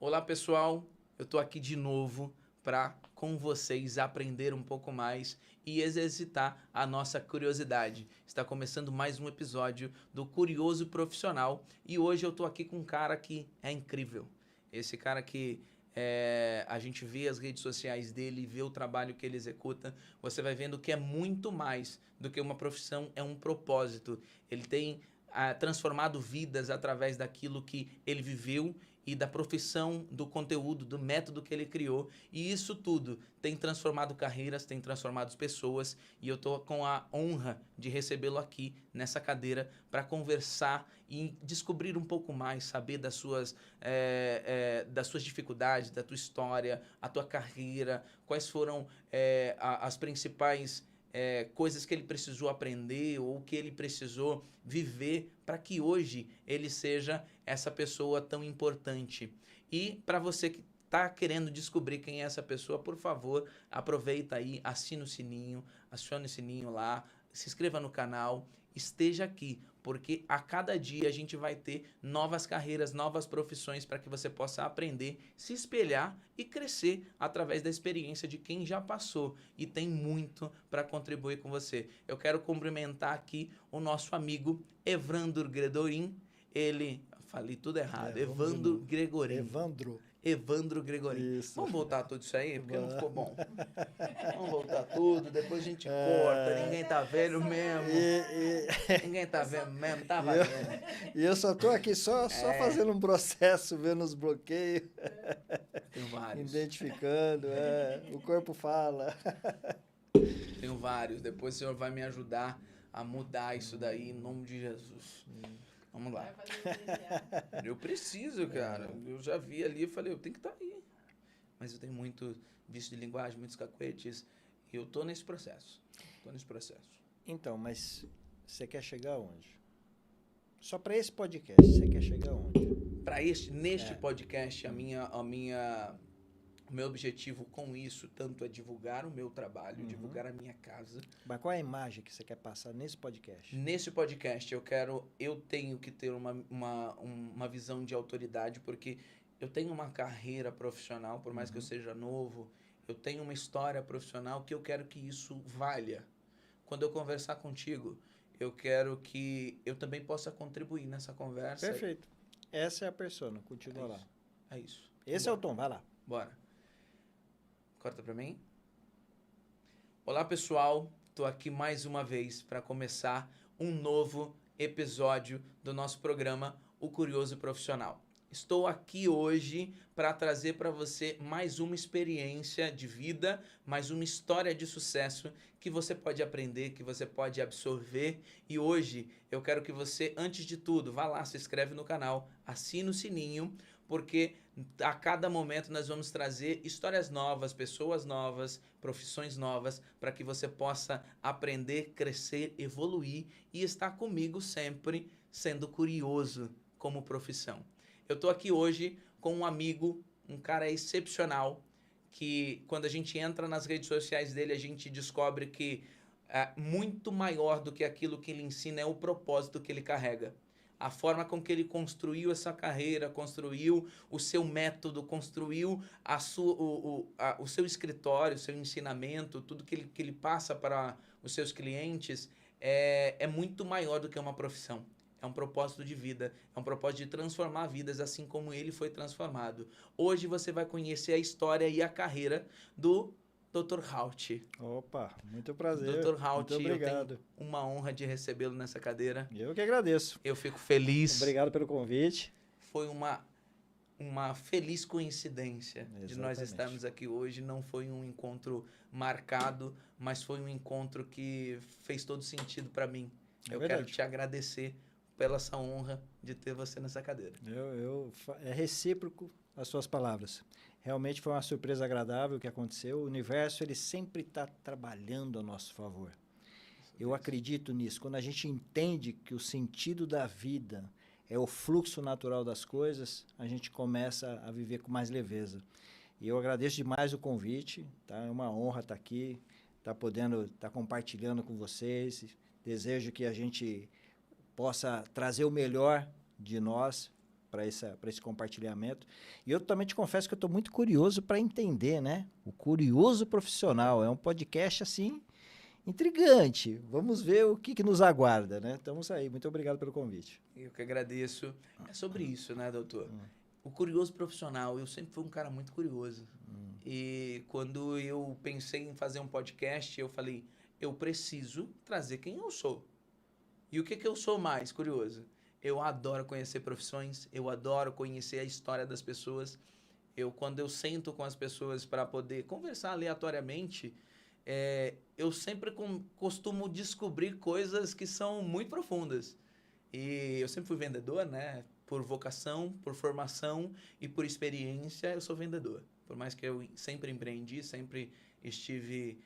Olá, pessoal. Eu tô aqui de novo para com vocês aprender um pouco mais e exercitar a nossa curiosidade. Está começando mais um episódio do Curioso Profissional e hoje eu tô aqui com um cara que é incrível. Esse cara que a gente vê as redes sociais dele, vê o trabalho que ele executa, você vai vendo que é muito mais do que uma profissão, é um propósito. Ele tem transformado vidas através daquilo que ele viveu e da profissão, do conteúdo, do método que ele criou. E isso tudo tem transformado carreiras, tem transformado pessoas. E eu tô com a honra de recebê-lo aqui nessa cadeira para conversar e descobrir um pouco mais, saber das suas dificuldades, da tua história, a tua carreira, quais foram as principais coisas que ele precisou aprender ou que ele precisou viver para que hoje ele seja essa pessoa tão importante. E para você que está querendo descobrir quem é essa pessoa, por favor, aproveita aí, assina o sininho, acione o sininho lá, se inscreva no canal, esteja aqui, porque a cada dia a gente vai ter novas carreiras, novas profissões para que você possa aprender, se espelhar e crescer através da experiência de quem já passou e tem muito para contribuir com você. Eu quero cumprimentar aqui o nosso amigo Evandro Gregorin. Falei tudo errado, Evandro Gregorin. Evandro Gregorin. Isso. Vamos voltar tudo isso aí, porque não ficou bom. Vamos voltar tudo, depois a gente corta, ninguém tá velho mesmo. Ninguém tá velho mesmo, tá valendo. E eu só tô aqui só fazendo um processo, vendo os bloqueios. Tenho vários. Identificando, o corpo fala. Tenho vários, depois o senhor vai me ajudar a mudar isso daí, em nome de Jesus. Vamos lá. Eu preciso, cara. Eu já vi ali e falei, eu tenho que estar aí. Mas eu tenho muito vício de linguagem, muitos cacuetes. E eu tô nesse processo. Então, mas você quer chegar aonde? Só para esse podcast, você quer chegar aonde? Neste podcast, o meu objetivo com isso, tanto é divulgar o meu trabalho, divulgar a minha casa. Mas qual é a imagem que você quer passar nesse podcast? Nesse podcast, eu tenho que ter uma visão de autoridade, porque eu tenho uma carreira profissional, por mais que eu seja novo, eu tenho uma história profissional que eu quero que isso valha. Quando eu conversar contigo, eu quero que eu também possa contribuir nessa conversa. Perfeito. Essa é a persona, continua lá. É isso. Esse é o tom, vai lá. Bora. Corta pra mim. Olá, pessoal. Tô aqui mais uma vez para começar um novo episódio do nosso programa O Curioso Profissional. Estou aqui hoje para trazer para você mais uma experiência de vida, mais uma história de sucesso que você pode aprender, que você pode absorver. E hoje eu quero que você, antes de tudo, vá lá, se inscreve no canal, assina o sininho, porque a cada momento nós vamos trazer histórias novas, pessoas novas, profissões novas, para que você possa aprender, crescer, evoluir e estar comigo sempre sendo curioso como profissão. Eu estou aqui hoje com um amigo, um cara excepcional, que quando a gente entra nas redes sociais dele, a gente descobre que muito maior do que aquilo que ele ensina é o propósito que ele carrega. A forma com que ele construiu essa carreira, construiu o seu método, construiu o seu escritório, o seu ensinamento, tudo que ele passa para os seus clientes é muito maior do que uma profissão. É um propósito de vida, é um propósito de transformar vidas, assim como ele foi transformado. Hoje você vai conhecer a história e a carreira do Dr. Haut. Opa, muito prazer. Dr. Haut, muito obrigado. Eu tenho uma honra de recebê-lo nessa cadeira. Eu que agradeço. Eu fico feliz. Obrigado pelo convite. Foi uma feliz coincidência. Exatamente. De nós estarmos aqui hoje. Não foi um encontro marcado, mas foi um encontro que fez todo sentido para mim. Eu quero te agradecer pela essa honra de ter você nessa cadeira. É recíproco as suas palavras. Realmente foi uma surpresa agradável o que aconteceu. O universo, ele sempre está trabalhando a nosso favor. Eu acredito nisso. Quando a gente entende que o sentido da vida é o fluxo natural das coisas, a gente começa a viver com mais leveza. E eu agradeço demais o convite. Tá? É uma honra estar aqui, estar compartilhando com vocês. Desejo que a gente possa trazer o melhor de nós para esse compartilhamento. E eu também te confesso que eu estou muito curioso para entender, né? O Curioso Profissional é um podcast, assim, intrigante. Vamos ver o que nos aguarda, né? Estamos aí. Muito obrigado pelo convite. Eu que agradeço. É sobre isso, né, doutor? O curioso profissional. Eu sempre fui um cara muito curioso. E quando eu pensei em fazer um podcast, eu falei, eu preciso trazer quem eu sou. E o que eu sou mais curioso? Eu adoro conhecer profissões, eu adoro conhecer a história das pessoas. Quando eu sento com as pessoas para poder conversar aleatoriamente, eu sempre costumo descobrir coisas que são muito profundas. E eu sempre fui vendedor, né? Por vocação, por formação e por experiência, eu sou vendedor. Por mais que eu sempre empreendi, sempre estive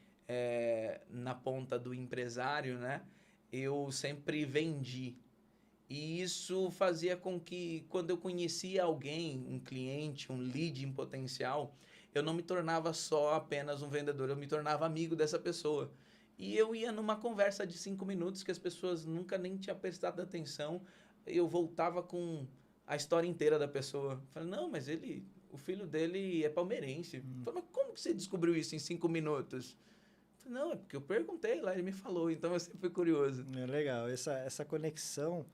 na ponta do empresário, né? Eu sempre vendi. E isso fazia com que, quando eu conhecia alguém, um cliente, um lead em potencial, eu não me tornava só apenas um vendedor, eu me tornava amigo dessa pessoa. E eu ia numa conversa de 5 minutos que as pessoas nunca nem tinham prestado atenção, eu voltava com a história inteira da pessoa. Falei, não, mas o filho dele é palmeirense. Falei, mas como que você descobriu isso em 5 minutos? Falei, não, é porque eu perguntei lá, ele me falou, então eu sempre fui curioso. É legal. Essa conexão,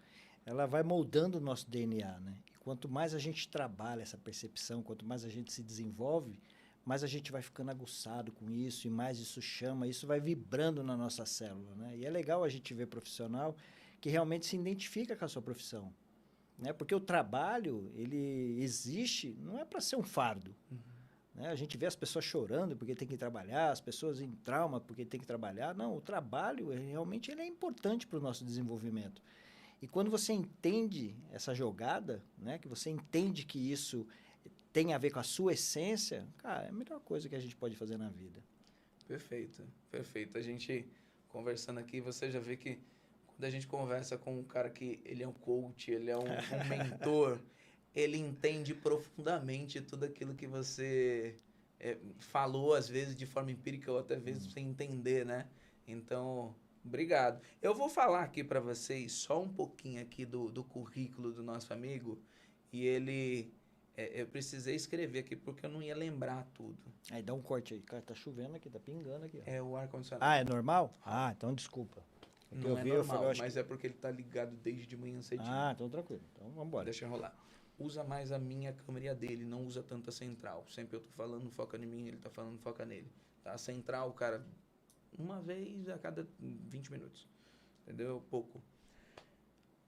ela vai moldando o nosso DNA, né? E quanto mais a gente trabalha essa percepção, quanto mais a gente se desenvolve, mais a gente vai ficando aguçado com isso e mais isso chama, isso vai vibrando na nossa célula, né? E é legal a gente ver profissional que realmente se identifica com a sua profissão, né? Porque o trabalho, ele existe, não é para ser um fardo, né? A gente vê as pessoas chorando porque tem que trabalhar, as pessoas em trauma porque tem que trabalhar. Não, o trabalho, realmente, ele é importante para o nosso desenvolvimento. E quando você entende essa jogada, né, que você entende que isso tem a ver com a sua essência, cara, é a melhor coisa que a gente pode fazer na vida. Perfeito, perfeito. A gente conversando aqui, você já vê que quando a gente conversa com um cara que ele é um coach, ele é um mentor, ele entende profundamente tudo aquilo que você falou, às vezes de forma empírica ou até vezes sem entender, né? Então, obrigado. Eu vou falar aqui para vocês só um pouquinho aqui do currículo do nosso amigo e eu precisei escrever aqui porque eu não ia lembrar tudo. Aí dá um corte aí. Cara, tá chovendo aqui, tá pingando aqui. Ó. É o ar-condicionado. Ah, é normal? Ah, então desculpa. Não é normal, mas é porque ele tá ligado desde de manhã cedinho. Ah, então tranquilo. Então vamos embora. Deixa eu rolar. Usa mais a minha câmera e a dele, não usa tanta central. Sempre eu tô falando, foca em mim, ele tá falando, foca nele. Tá? A central, cara, uma vez a cada 20 minutos. Entendeu? Pouco.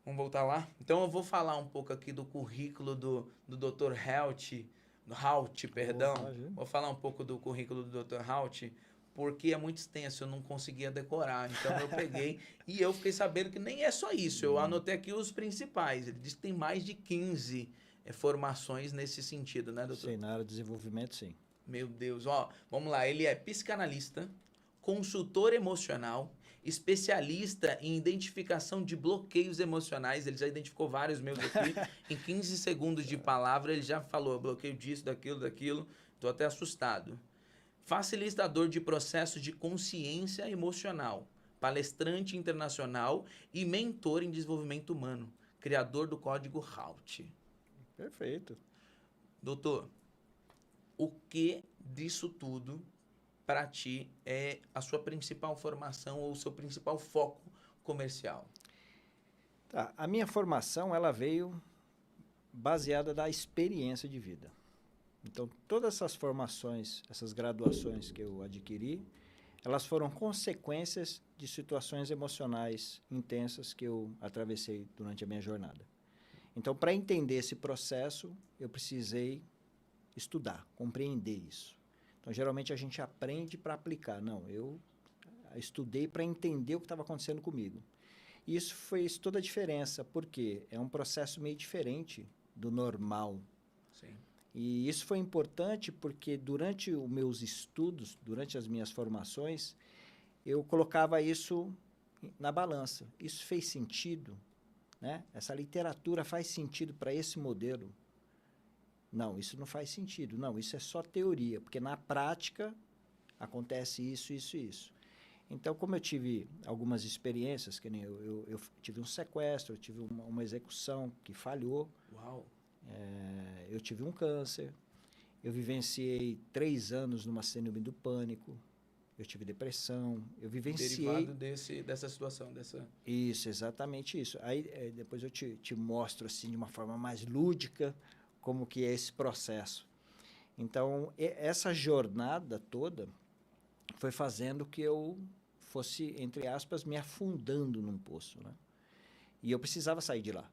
Vamos voltar lá? Então eu vou falar um pouco aqui do currículo do Dr. Haut, perdão. Vou falar um pouco do currículo do Dr. Haut, porque é muito extenso, eu não conseguia decorar. Então eu peguei e eu fiquei sabendo que nem é só isso. Eu anotei aqui os principais. Ele diz que tem mais de 15 formações nesse sentido, né, doutor? Sim, na área de desenvolvimento, sim. Meu Deus, ó, vamos lá. Ele é psicanalista, consultor emocional, especialista em identificação de bloqueios emocionais. Ele já identificou vários meus aqui. Em 15 segundos de palavra, ele já falou bloqueio disso, daquilo. Tô até assustado. Facilitador de processos de consciência emocional, palestrante internacional e mentor em desenvolvimento humano, criador do código Haut. Perfeito. Doutor, o que disso tudo para ti é a sua principal formação ou o seu principal foco comercial? Tá, a minha formação, ela veio baseada da experiência de vida. Então, todas essas formações, essas graduações que eu adquiri, elas foram consequências de situações emocionais intensas que eu atravessei durante a minha jornada. Então, para entender esse processo, eu precisei estudar, compreender isso. Então, geralmente, a gente aprende para aplicar. Não, eu estudei para entender o que estava acontecendo comigo. E isso fez toda a diferença, porque é um processo meio diferente do normal. Sim. E isso foi importante porque durante os meus estudos, durante as minhas formações, eu colocava isso na balança. Isso fez sentido? Né? Essa literatura faz sentido para esse modelo? Não, isso não faz sentido. Não, isso é só teoria, porque na prática acontece isso, isso e isso. Então, como eu tive algumas experiências, que nem eu tive um sequestro, eu tive uma execução que falhou. Uau! Eu tive um câncer, eu vivenciei 3 anos numa síndrome do pânico, eu tive depressão, eu vivenciei... Derivado dessa situação, dessa... Isso, exatamente isso. Aí depois eu te mostro assim de uma forma mais lúdica como que é esse processo. Então, essa jornada toda foi fazendo que eu fosse, entre aspas, me afundando num poço, né? E eu precisava sair de lá.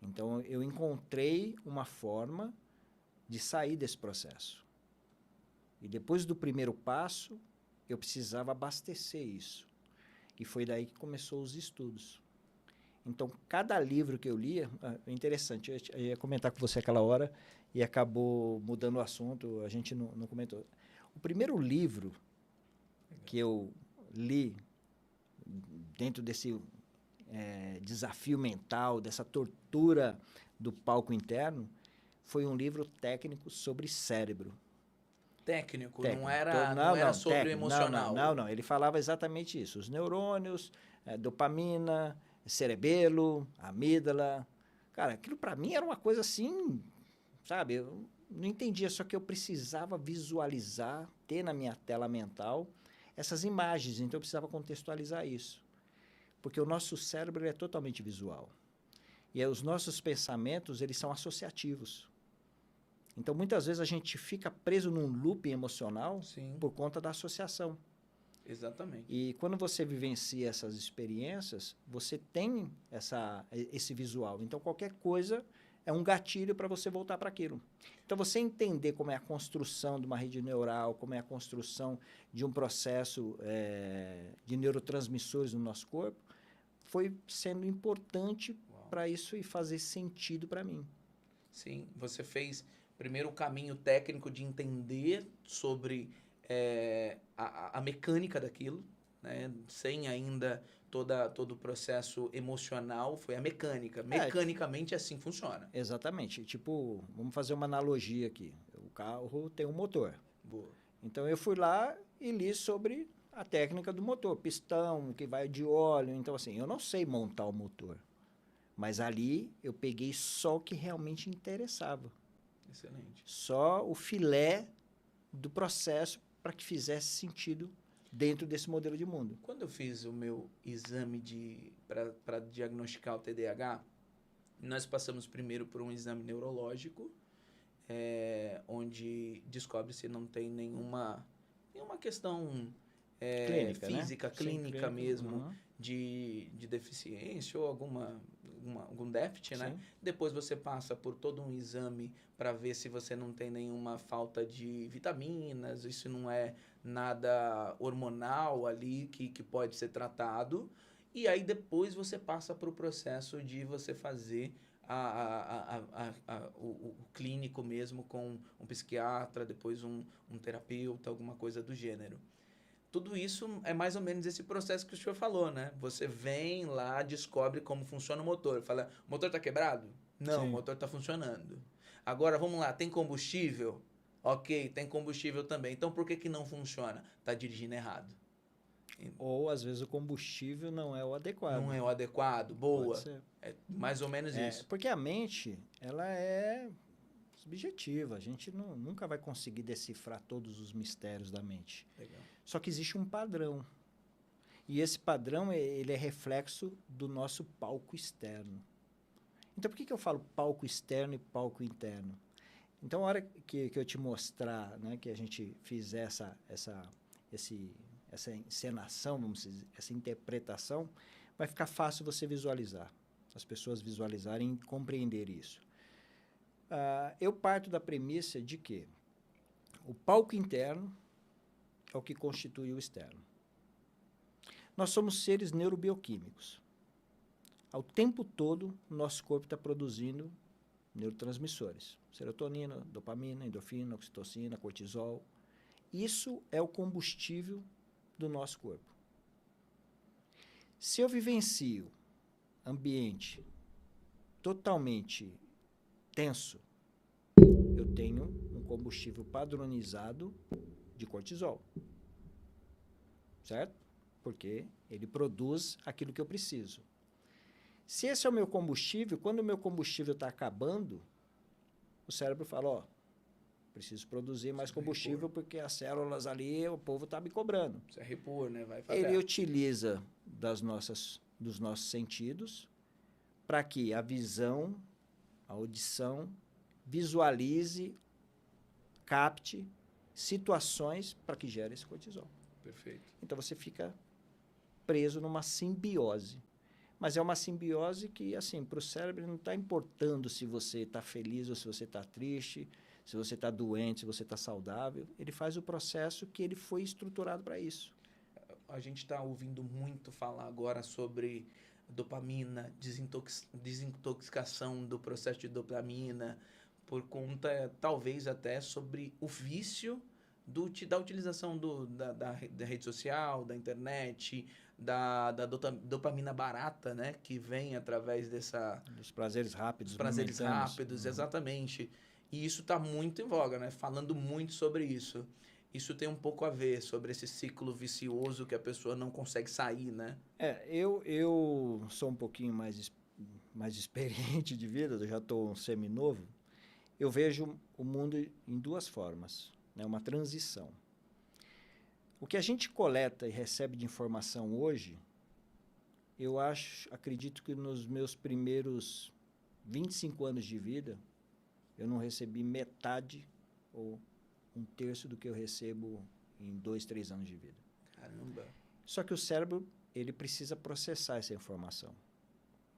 Então, eu encontrei uma forma de sair desse processo. E depois do primeiro passo, eu precisava abastecer isso. E foi daí que começou os estudos. Então, cada livro que eu lia... é interessante, eu ia comentar com você aquela hora e acabou mudando o assunto, a gente não comentou. O primeiro livro que eu li dentro desse desafio mental, dessa tortura do palco interno, foi um livro técnico sobre cérebro. Técnico, Técnico. não era sobre técnico, emocional. Não. Ele falava exatamente isso. Os neurônios, dopamina, cerebelo, amígdala. Cara, aquilo para mim era uma coisa assim, sabe? Eu não entendia, só que eu precisava visualizar, ter na minha tela mental essas imagens. Então eu precisava contextualizar isso. Porque o nosso cérebro é totalmente visual. E os nossos pensamentos, eles são associativos. Então, muitas vezes, a gente fica preso num loop emocional por conta da associação. Exatamente. E quando você vivencia essas experiências, você tem esse visual. Então, qualquer coisa é um gatilho para você voltar para aquilo. Então, você entender como é a construção de uma rede neural, como é a construção de um processo de neurotransmissores no nosso corpo, foi sendo importante para isso e fazer sentido para mim. Sim, você fez primeiro o caminho técnico de entender sobre a mecânica daquilo, né? Sem ainda todo o processo emocional, foi a mecânica. Mecanicamente assim funciona. Exatamente. Tipo, vamos fazer uma analogia aqui. O carro tem um motor. Boa. Então, eu fui lá e li sobre a técnica do motor, pistão, que vai de óleo. Então, assim, eu não sei montar o motor. Mas ali eu peguei só o que realmente interessava. Excelente. Só o filé do processo para que fizesse sentido dentro desse modelo de mundo. Quando eu fiz o meu exame para diagnosticar o TDAH, nós passamos primeiro por um exame neurológico, onde descobre se não tem nenhuma questão Clínica, física, né? clínica mesmo, Uhum. de deficiência ou algum déficit, né? Sim. Depois você passa por todo um exame para ver se você não tem nenhuma falta de vitaminas, isso não é nada hormonal ali que pode ser tratado. E aí depois você passa para o processo de você fazer o clínico mesmo com um psiquiatra, depois um terapeuta, alguma coisa do gênero. Tudo isso é mais ou menos esse processo que o senhor falou, né? Você vem lá, descobre como funciona o motor. Fala, o motor está quebrado? Não, Sim. o motor está funcionando. Agora, vamos lá, tem combustível? Ok, tem combustível também. Então, por que não funciona? Está dirigindo errado. Ou, às vezes, o combustível não é o adequado. Não é o adequado? Boa. Pode ser. É mais ou menos isso. Porque a mente, ela é subjetiva. A gente nunca vai conseguir decifrar todos os mistérios da mente. Legal. Só que existe um padrão. E esse padrão, ele é reflexo do nosso palco externo. Então, por que eu falo palco externo e palco interno? Então, a hora que eu te mostrar, né, que a gente fizer essa encenação, vamos dizer, essa interpretação, vai ficar fácil você visualizar. As pessoas visualizarem e compreender isso. Eu parto da premissa de que o palco interno é o que constitui o externo. Nós somos seres neurobioquímicos. Ao tempo todo, o nosso corpo está produzindo neurotransmissores. Serotonina, dopamina, endorfina, oxitocina, cortisol. Isso é o combustível do nosso corpo. Se eu vivencio ambiente totalmente tenso, eu tenho um combustível padronizado de cortisol. Certo? Porque ele produz aquilo que eu preciso. Se esse é o meu combustível, quando o meu combustível está acabando, o cérebro fala, ó, preciso produzir mais combustível porque as células ali, o povo está me cobrando. Isso é repor, né? Vai fazer. Ele utiliza dos nossos sentidos para que a visão, a audição, visualize, capte situações para que gere esse cortisol. Perfeito. Então, você fica preso numa simbiose. Mas é uma simbiose que, assim, para o cérebro não está importando se você está feliz ou se você está triste, se você está doente, se você está saudável. Ele faz o processo que ele foi estruturado para isso. A gente está ouvindo muito falar agora sobre dopamina, desintoxicação do processo de dopamina, por conta, talvez, até sobre o vício da utilização da rede social, da internet, da dopamina barata, né? Que vem através Dos prazeres rápidos, dos prazeres momentâneos. rápidos, exatamente. E isso está muito em voga, né? Falando muito sobre isso. Isso tem um pouco a ver sobre esse ciclo vicioso que a pessoa não consegue sair, né? Eu sou um pouquinho mais experiente de vida, eu já estou semi-novo. Eu vejo o mundo em duas formas, né? Uma transição. O que a gente coleta e recebe de informação hoje, eu acredito que nos meus primeiros 25 anos de vida, eu não recebi metade ou um terço do que eu recebo em 2, 3 anos de vida. Caramba. Só que o cérebro, ele precisa processar essa informação.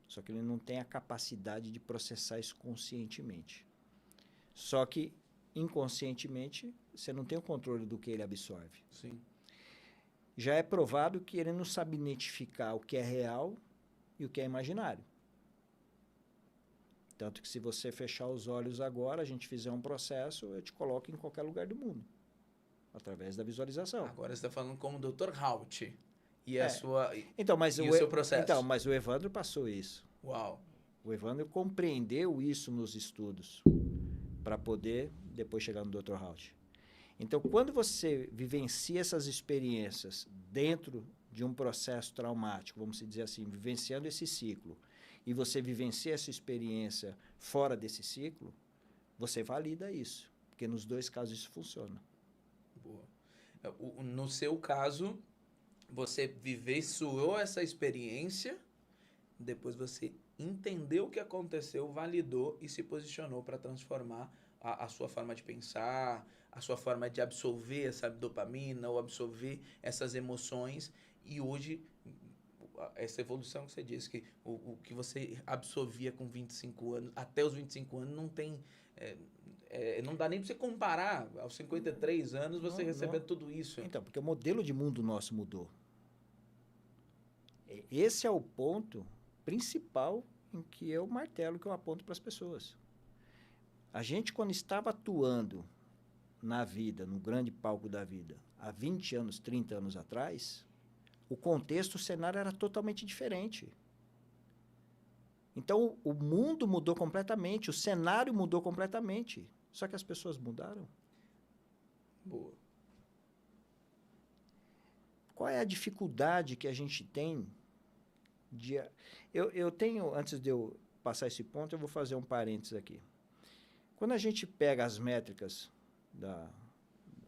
Só que ele não tem a capacidade de processar isso conscientemente. Só que, inconscientemente, você não tem o controle do que ele absorve. Sim. Já é provado que ele não sabe identificar o que é real e o que é imaginário. Tanto que se você fechar os olhos agora, a gente fizer um processo, eu te coloco em qualquer lugar do mundo, através da visualização. Agora você está falando como o Dr. Hout e o seu processo. Então, mas o Evandro passou isso. Uau. O Evandro compreendeu isso nos estudos para poder depois chegar no Dr. Hout. Então, quando você vivencia essas experiências dentro de um processo traumático, vamos dizer assim, vivenciando esse ciclo, e você vivencia essa experiência fora desse ciclo, você valida isso, porque nos dois casos isso funciona. Boa. No seu caso, você vivenciou essa experiência, depois você entendeu o que aconteceu, validou e se posicionou para transformar a sua forma de pensar, a sua forma de absorver essa dopamina ou absorver essas emoções. E hoje, essa evolução que você disse, que o que você absorvia com 25 anos, até os 25 anos, não tem... não dá nem para você comparar. Aos 53 anos, você recebendo tudo isso. Então, porque o modelo de mundo nosso mudou. Esse é o ponto principal em que eu martelo, que eu aponto para as pessoas. A gente, quando estava atuando na vida, no grande palco da vida, há 20 anos, 30 anos atrás, o contexto, o cenário era totalmente diferente. Então, o mundo mudou completamente, o cenário mudou completamente. Só que as pessoas mudaram. Boa. Qual é a dificuldade que a gente tem de... Eu tenho, antes de eu passar esse ponto, eu vou fazer um parênteses aqui. Quando a gente pega as métricas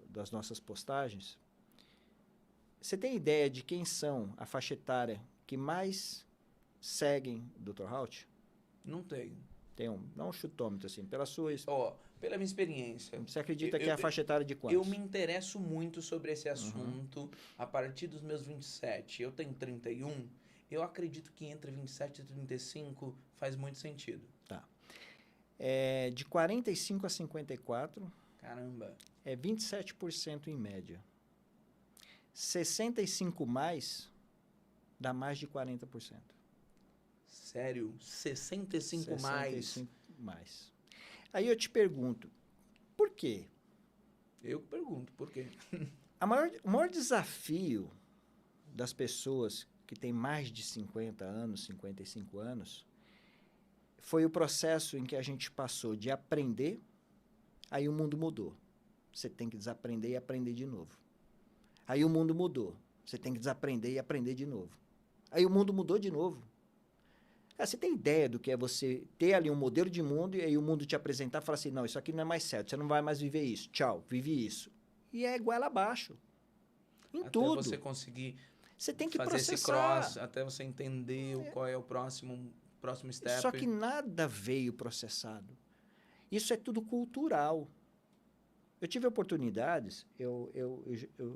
das nossas postagens, você tem ideia de quem são a faixa etária que mais seguem o Dr. Hout? Não tenho. Dá um chutômetro, assim, pela sua... Pela minha experiência. Você acredita que é a faixa etária de quantos? Eu me interesso muito sobre esse assunto a partir dos meus 27. Eu tenho 31. Eu acredito que entre 27 e 35 faz muito sentido. Tá. De 45 a 54... Caramba. É 27% em média. 65 mais dá mais de 40%. Sério? 65 mais. Aí eu te pergunto, por quê? Eu pergunto, por quê? O maior desafio das pessoas que têm mais de 50 anos, 55 anos, foi o processo em que a gente passou de aprender, aí o mundo mudou. Você tem que desaprender e aprender de novo. Aí o mundo mudou. Você tem que desaprender e aprender de novo. Aí o mundo mudou de novo. Você tem ideia do que é você ter ali um modelo de mundo e aí o mundo te apresentar e falar assim, não, isso aqui não é mais certo, você não vai mais viver isso. Tchau, vive isso. E é goela abaixo. Em Até tudo. você conseguir Você tem que fazer esse processar. cross, até você entender qual é o próximo step. Só que nada veio processado. Isso é tudo cultural. Eu tive oportunidades, eu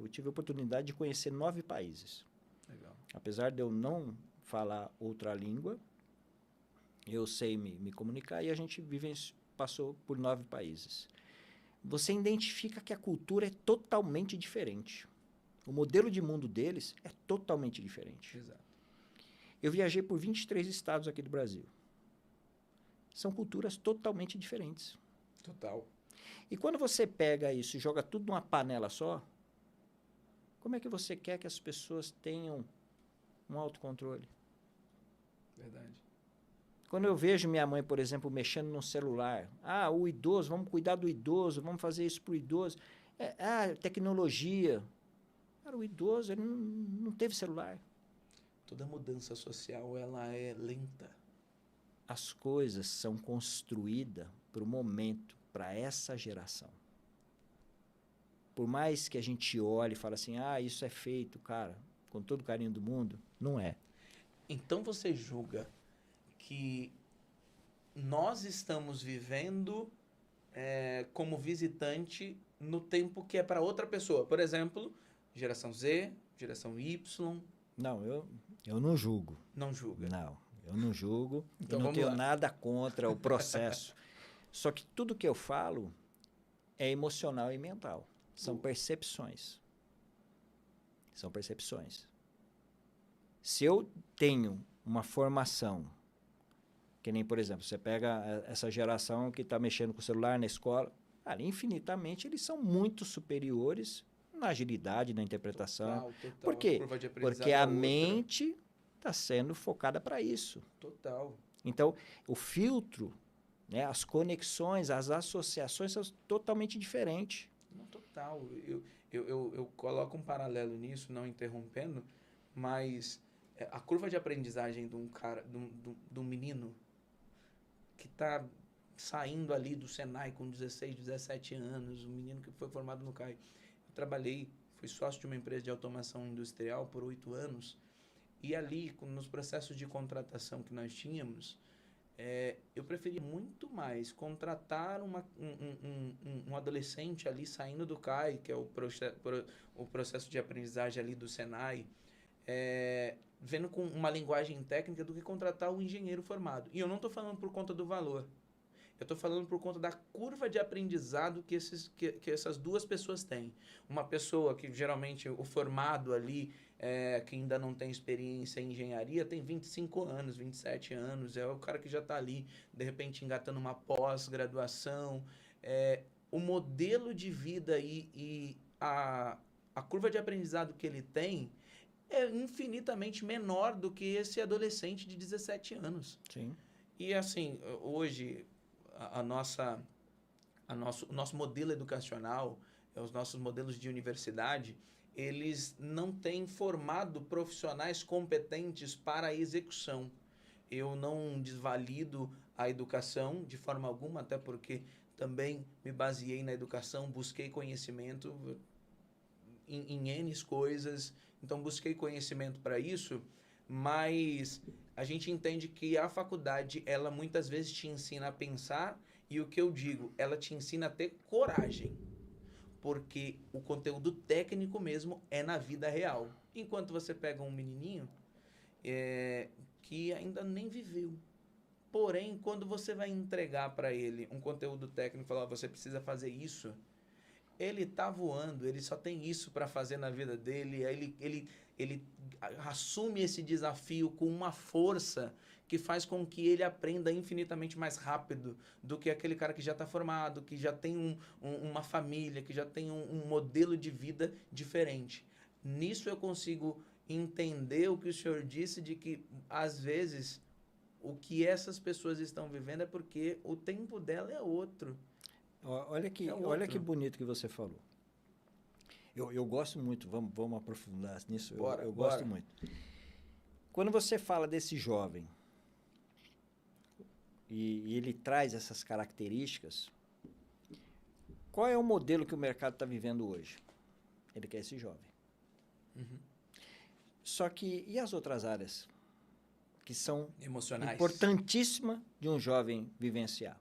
tive a oportunidade de conhecer 9 países. Legal. Apesar de eu não falar outra língua, eu sei me comunicar e a gente passou por 9 países. Você identifica que a cultura é totalmente diferente. O modelo de mundo deles é totalmente diferente. Exato. Eu viajei por 23 estados aqui do Brasil. São culturas totalmente diferentes. Total. E quando você pega isso e joga tudo numa panela só, como é que você quer que as pessoas tenham um autocontrole? Verdade. Quando eu vejo minha mãe, por exemplo, mexendo no celular, o idoso, vamos cuidar do idoso, vamos fazer isso para o idoso. Tecnologia. Cara, o idoso, ele não teve celular. Toda mudança social, ela é lenta. As coisas são construídas para o momento, para essa geração. Por mais que a gente olhe e fale assim, isso é feito, cara, com todo o carinho do mundo, não é. Então você julga que nós estamos vivendo como visitante no tempo que é para outra pessoa. Por exemplo, geração Z, geração Y. Não, eu não julgo. Não julga. Não, eu não julgo. Então, eu não tenho lá. nada contra o processo. Só que tudo que eu falo é emocional e mental. São percepções. São percepções. Se eu tenho uma formação, que nem, por exemplo, você pega essa geração que está mexendo com o celular na escola, infinitamente eles são muito superiores na agilidade, na interpretação. Total. Por quê? Porque a mente está sendo focada para isso. Total. Então, o filtro, né, as conexões, as associações são totalmente diferentes. Não, total. Eu coloco um paralelo nisso, não interrompendo, mas a curva de aprendizagem de um cara, de um menino que está saindo ali do Senai com 16, 17 anos, um menino que foi formado no CAI. Fui sócio de uma empresa de automação industrial por 8 anos, e ali, nos processos de contratação que nós tínhamos, eu preferia muito mais contratar um adolescente ali saindo do CAI, que é o processo de aprendizagem ali do Senai, vendo com uma linguagem técnica, do que contratar um engenheiro formado. E eu não estou falando por conta do valor. Eu estou falando por conta da curva de aprendizado que essas duas pessoas têm. Uma pessoa que, geralmente, o formado ali, que ainda não tem experiência em engenharia, tem 25 anos, 27 anos, é o cara que já está ali, de repente, engatando uma pós-graduação. O modelo de vida e a curva de aprendizado que ele tem é infinitamente menor do que esse adolescente de 17 anos. Sim. E, assim, hoje, o nosso modelo educacional, os nossos modelos de universidade, eles não têm formado profissionais competentes para a execução. Eu não desvalido a educação de forma alguma, até porque também me baseei na educação, busquei conhecimento em N coisas, então busquei conhecimento para isso, mas a gente entende que a faculdade, ela muitas vezes te ensina a pensar, e o que eu digo, ela te ensina a ter coragem, porque o conteúdo técnico mesmo é na vida real. Enquanto você pega um menininho que ainda nem viveu, porém, quando você vai entregar para ele um conteúdo técnico, falar, você precisa fazer isso, ele tá voando, ele só tem isso para fazer na vida dele, aí ele assume esse desafio com uma força que faz com que ele aprenda infinitamente mais rápido do que aquele cara que já está formado, que já tem uma família, que já tem um modelo de vida diferente. Nisso eu consigo entender o que o senhor disse, de que, às vezes, o que essas pessoas estão vivendo é porque o tempo dela é outro. Olha que bonito que você falou. Eu gosto muito, vamos aprofundar nisso. Eu gosto muito. Quando você fala desse jovem e ele traz essas características, qual é o modelo que o mercado está vivendo hoje? Ele quer esse jovem. Uhum. Só que, e as outras áreas? Que são Emocionais. importantíssimas de um jovem vivenciar.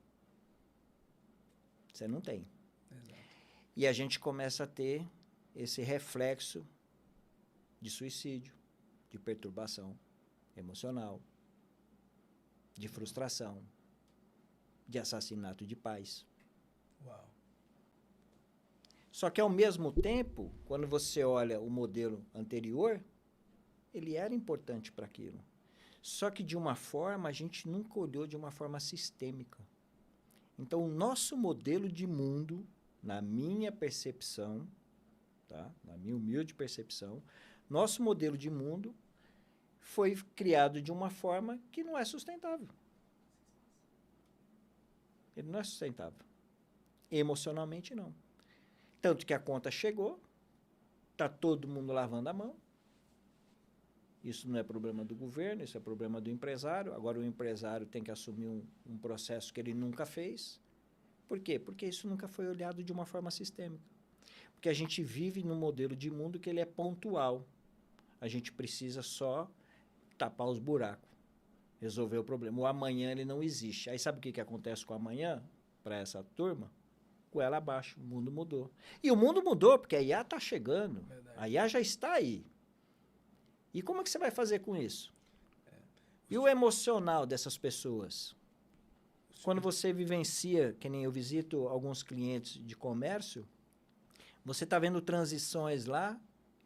Você não tem. Exato. E a gente começa a ter esse reflexo de suicídio, de perturbação emocional, de frustração, de assassinato de pais. Uau. Só que, ao mesmo tempo, quando você olha o modelo anterior, ele era importante para aquilo. Só que, de uma forma, a gente nunca olhou de uma forma sistêmica. Então, o nosso modelo de mundo, na minha percepção, tá? Na minha humilde percepção, nosso modelo de mundo foi criado de uma forma que não é sustentável. Ele não é sustentável. Emocionalmente, não. Tanto que a conta chegou, está todo mundo lavando a mão. Isso não é problema do governo, isso é problema do empresário. Agora o empresário tem que assumir um processo que ele nunca fez. Por quê? Porque isso nunca foi olhado de uma forma sistêmica. Porque a gente vive num modelo de mundo que ele é pontual. A gente precisa só tapar os buracos, resolver o problema. O amanhã ele não existe. Aí sabe o que acontece com o amanhã para essa turma? Goela abaixo, o mundo mudou. E o mundo mudou porque a IA está chegando. Verdade. A IA já está aí. E como é que você vai fazer com isso? E o emocional dessas pessoas? Quando você vivencia, que nem eu visito alguns clientes de comércio, você está vendo transições lá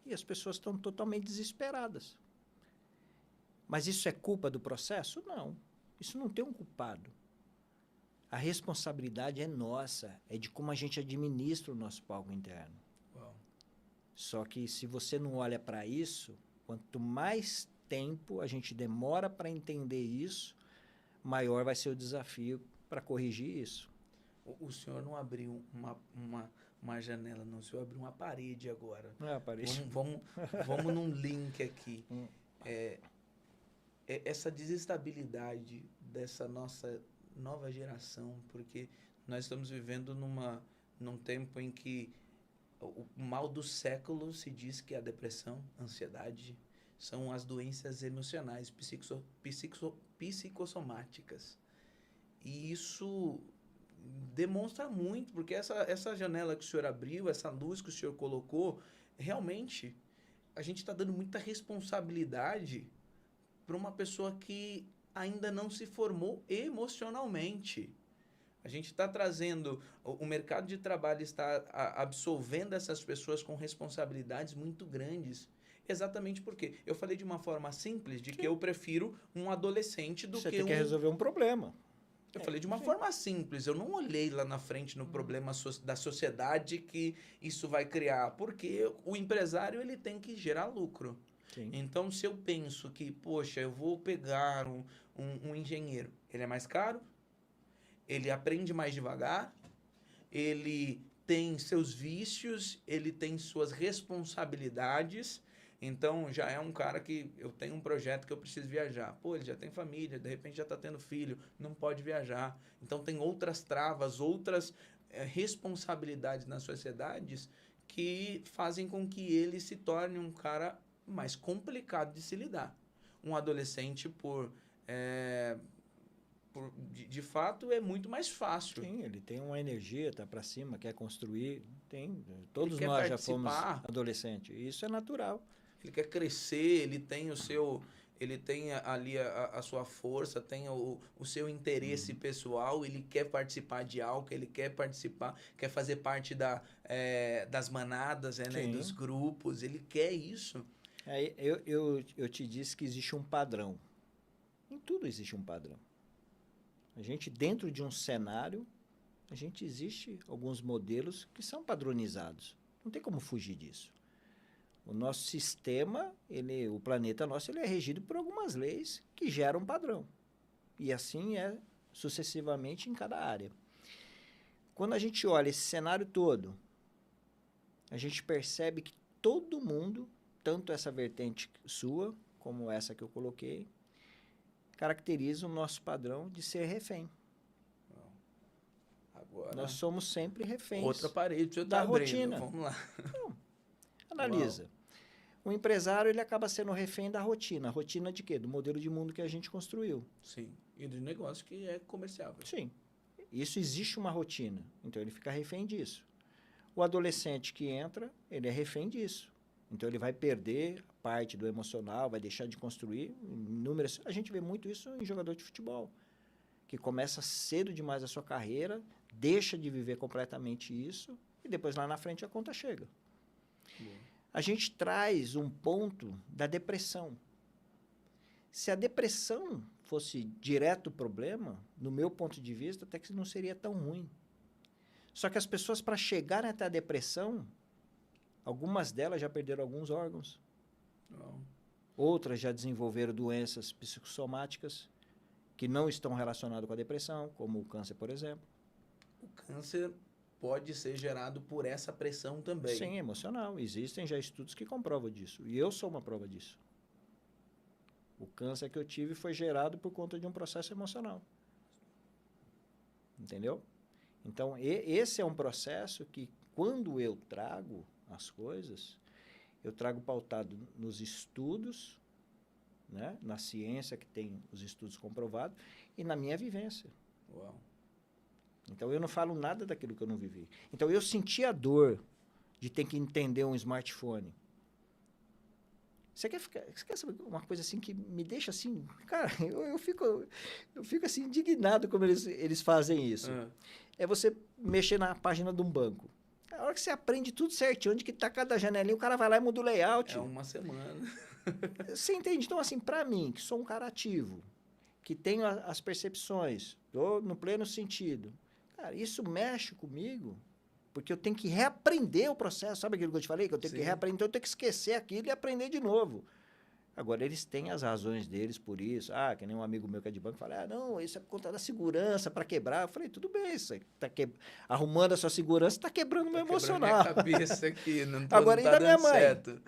e as pessoas estão totalmente desesperadas. Mas isso é culpa do processo? Não. Isso não tem um culpado. A responsabilidade é nossa, é de como a gente administra o nosso palco interno. Uau. Só que se você não olha para isso, quanto mais tempo a gente demora para entender isso, maior vai ser o desafio para corrigir isso. O senhor não abriu uma janela, não. O senhor abriu uma parede agora. Não é a parede? Vamos num link aqui. Essa desestabilidade dessa nossa nova geração, porque nós estamos vivendo num tempo em que o mal do século se diz que a depressão, a ansiedade, são as doenças emocionais, psicossomáticas. E isso demonstra muito, porque essa janela que o senhor abriu, essa luz que o senhor colocou, realmente a gente está dando muita responsabilidade para uma pessoa que ainda não se formou emocionalmente. A gente está trazendo, o mercado de trabalho está absolvendo essas pessoas com responsabilidades muito grandes. Exatamente porque eu falei de uma forma simples, de que eu prefiro um adolescente do Você que tem que resolver um problema. Eu falei de uma forma simples, eu não olhei lá na frente no problema da sociedade que isso vai criar, porque o empresário ele tem que gerar lucro. Sim. Então, se eu penso que, poxa, eu vou pegar um engenheiro, ele é mais caro, ele aprende mais devagar, ele tem seus vícios, ele tem suas responsabilidades. Então, já é um cara que eu tenho um projeto que eu preciso viajar. Pô, ele já tem família, de repente já está tendo filho, não pode viajar. Então, tem outras travas, outras responsabilidades nas sociedades que fazem com que ele se torne um cara mais complicado de se lidar. Um adolescente, de fato, é muito mais fácil. Sim, ele tem uma energia, tá para cima, quer construir. Todos quer nós já fomos participar. adolescentes. Isso é natural. Ele quer crescer, ele tem ele tem ali a sua força, tem o seu interesse pessoal, ele quer participar de algo, ele quer participar, quer fazer parte das manadas, né, dos grupos, ele quer isso. Aí, eu te disse que existe um padrão. Em tudo existe um padrão. A gente, dentro de um cenário, existe alguns modelos que são padronizados. Não tem como fugir disso. O nosso sistema, o planeta nosso, ele é regido por algumas leis que geram um padrão. E assim é sucessivamente em cada área. Quando a gente olha esse cenário todo, a gente percebe que todo mundo, tanto essa vertente sua, como essa que eu coloquei, caracteriza o nosso padrão de ser refém. Agora, nós somos sempre reféns. Outra parede, você da tá abrindo. rotina. Vamos lá. Então, analisa. Uau. O empresário, ele acaba sendo refém da rotina. Rotina de quê? Do modelo de mundo que a gente construiu. Sim. E do negócio que é comercial. Sim. Isso existe uma rotina. Então, ele fica refém disso. O adolescente que entra, ele é refém disso. Então, ele vai perder parte do emocional, vai deixar de construir inúmeras... A gente vê muito isso em jogador de futebol, que começa cedo demais a sua carreira, deixa de viver completamente isso, e depois lá na frente a conta chega. A gente traz um ponto da depressão. Se a depressão fosse direto o problema, no meu ponto de vista, até que não seria tão ruim. Só que as pessoas, para chegarem até a depressão, algumas delas já perderam alguns órgãos. Não. Outras já desenvolveram doenças psicossomáticas que não estão relacionadas com a depressão, como o câncer, por exemplo. O câncer pode ser gerado por essa pressão também. Sim, emocional. Existem já estudos que comprovam disso. E eu sou uma prova disso. O câncer que eu tive foi gerado por conta de um processo emocional. Entendeu? Então, esse é um processo que, quando eu trago as coisas, eu trago pautado nos estudos, né? Na ciência, que tem os estudos comprovados, e na minha vivência. Uau. Então, eu não falo nada daquilo que eu não vivi. Então, eu senti a dor de ter que entender um smartphone. Você quer saber uma coisa assim que me deixa assim... Cara, eu fico assim indignado como eles fazem isso. É você mexer na página de um banco. A hora que você aprende tudo certinho, onde que está cada janelinha, o cara vai lá e muda o layout. É uma semana. Você entende? Então, assim, para mim, que sou um cara ativo, que tenho as percepções, estou no pleno sentido, cara, isso mexe comigo, porque eu tenho que reaprender o processo. Sabe aquilo que eu te falei? Que eu tenho que reaprender, então eu tenho que esquecer aquilo e aprender de novo. Agora, eles têm as razões deles por isso. Que nem um amigo meu que é de banco fala, não, isso é por conta da segurança, para quebrar. Eu falei, tudo bem, você tá arrumando a sua segurança, está quebrando o meu emocional. Minha cabeça aqui, não tô, agora, não tá ainda minha mãe. Certo.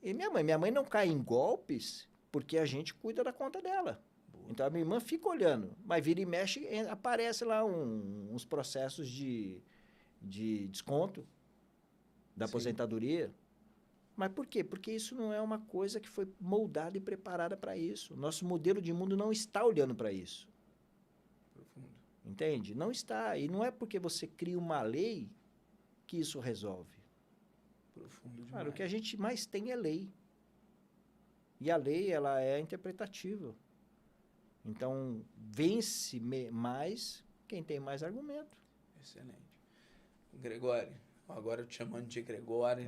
E minha mãe não cai em golpes porque a gente cuida da conta dela. Então, a minha irmã fica olhando, mas vira e mexe, aparece lá uns processos de desconto da aposentadoria. Mas por quê? Porque isso não é uma coisa que foi moldada e preparada para isso. Nosso modelo de mundo não está olhando para isso. Profundo. Entende? Não está. E não é porque você cria uma lei que isso resolve. Profundo demais. Cara, o que a gente mais tem é lei. E a lei, ela é interpretativa. Então, vence mais quem tem mais argumento. Excelente. Gregório, agora eu te chamando de Gregório.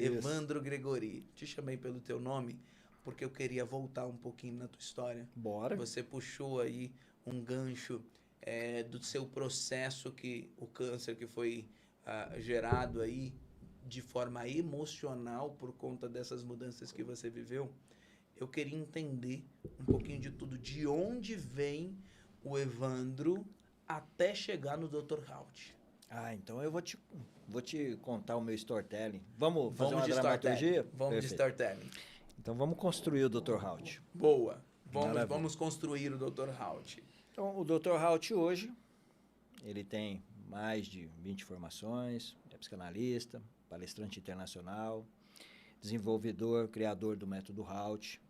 Evandro Gregori. Te chamei pelo teu nome porque eu queria voltar um pouquinho na tua história. Bora. Você puxou aí um gancho do seu processo, o câncer que foi gerado aí de forma emocional por conta dessas mudanças que você viveu. Eu queria entender um pouquinho de tudo, de onde vem o Evandro até chegar no Dr. Haut. Então eu vou te contar o meu storytelling. Vamos fazer uma dramaturgia? Vamos de storytelling. Então vamos construir o Dr. Haut. Boa. Vamos construir o Dr. Haut. Então, o Dr. Haut hoje, ele tem mais de 20 formações, é psicanalista, palestrante internacional, desenvolvedor, criador do método Haut,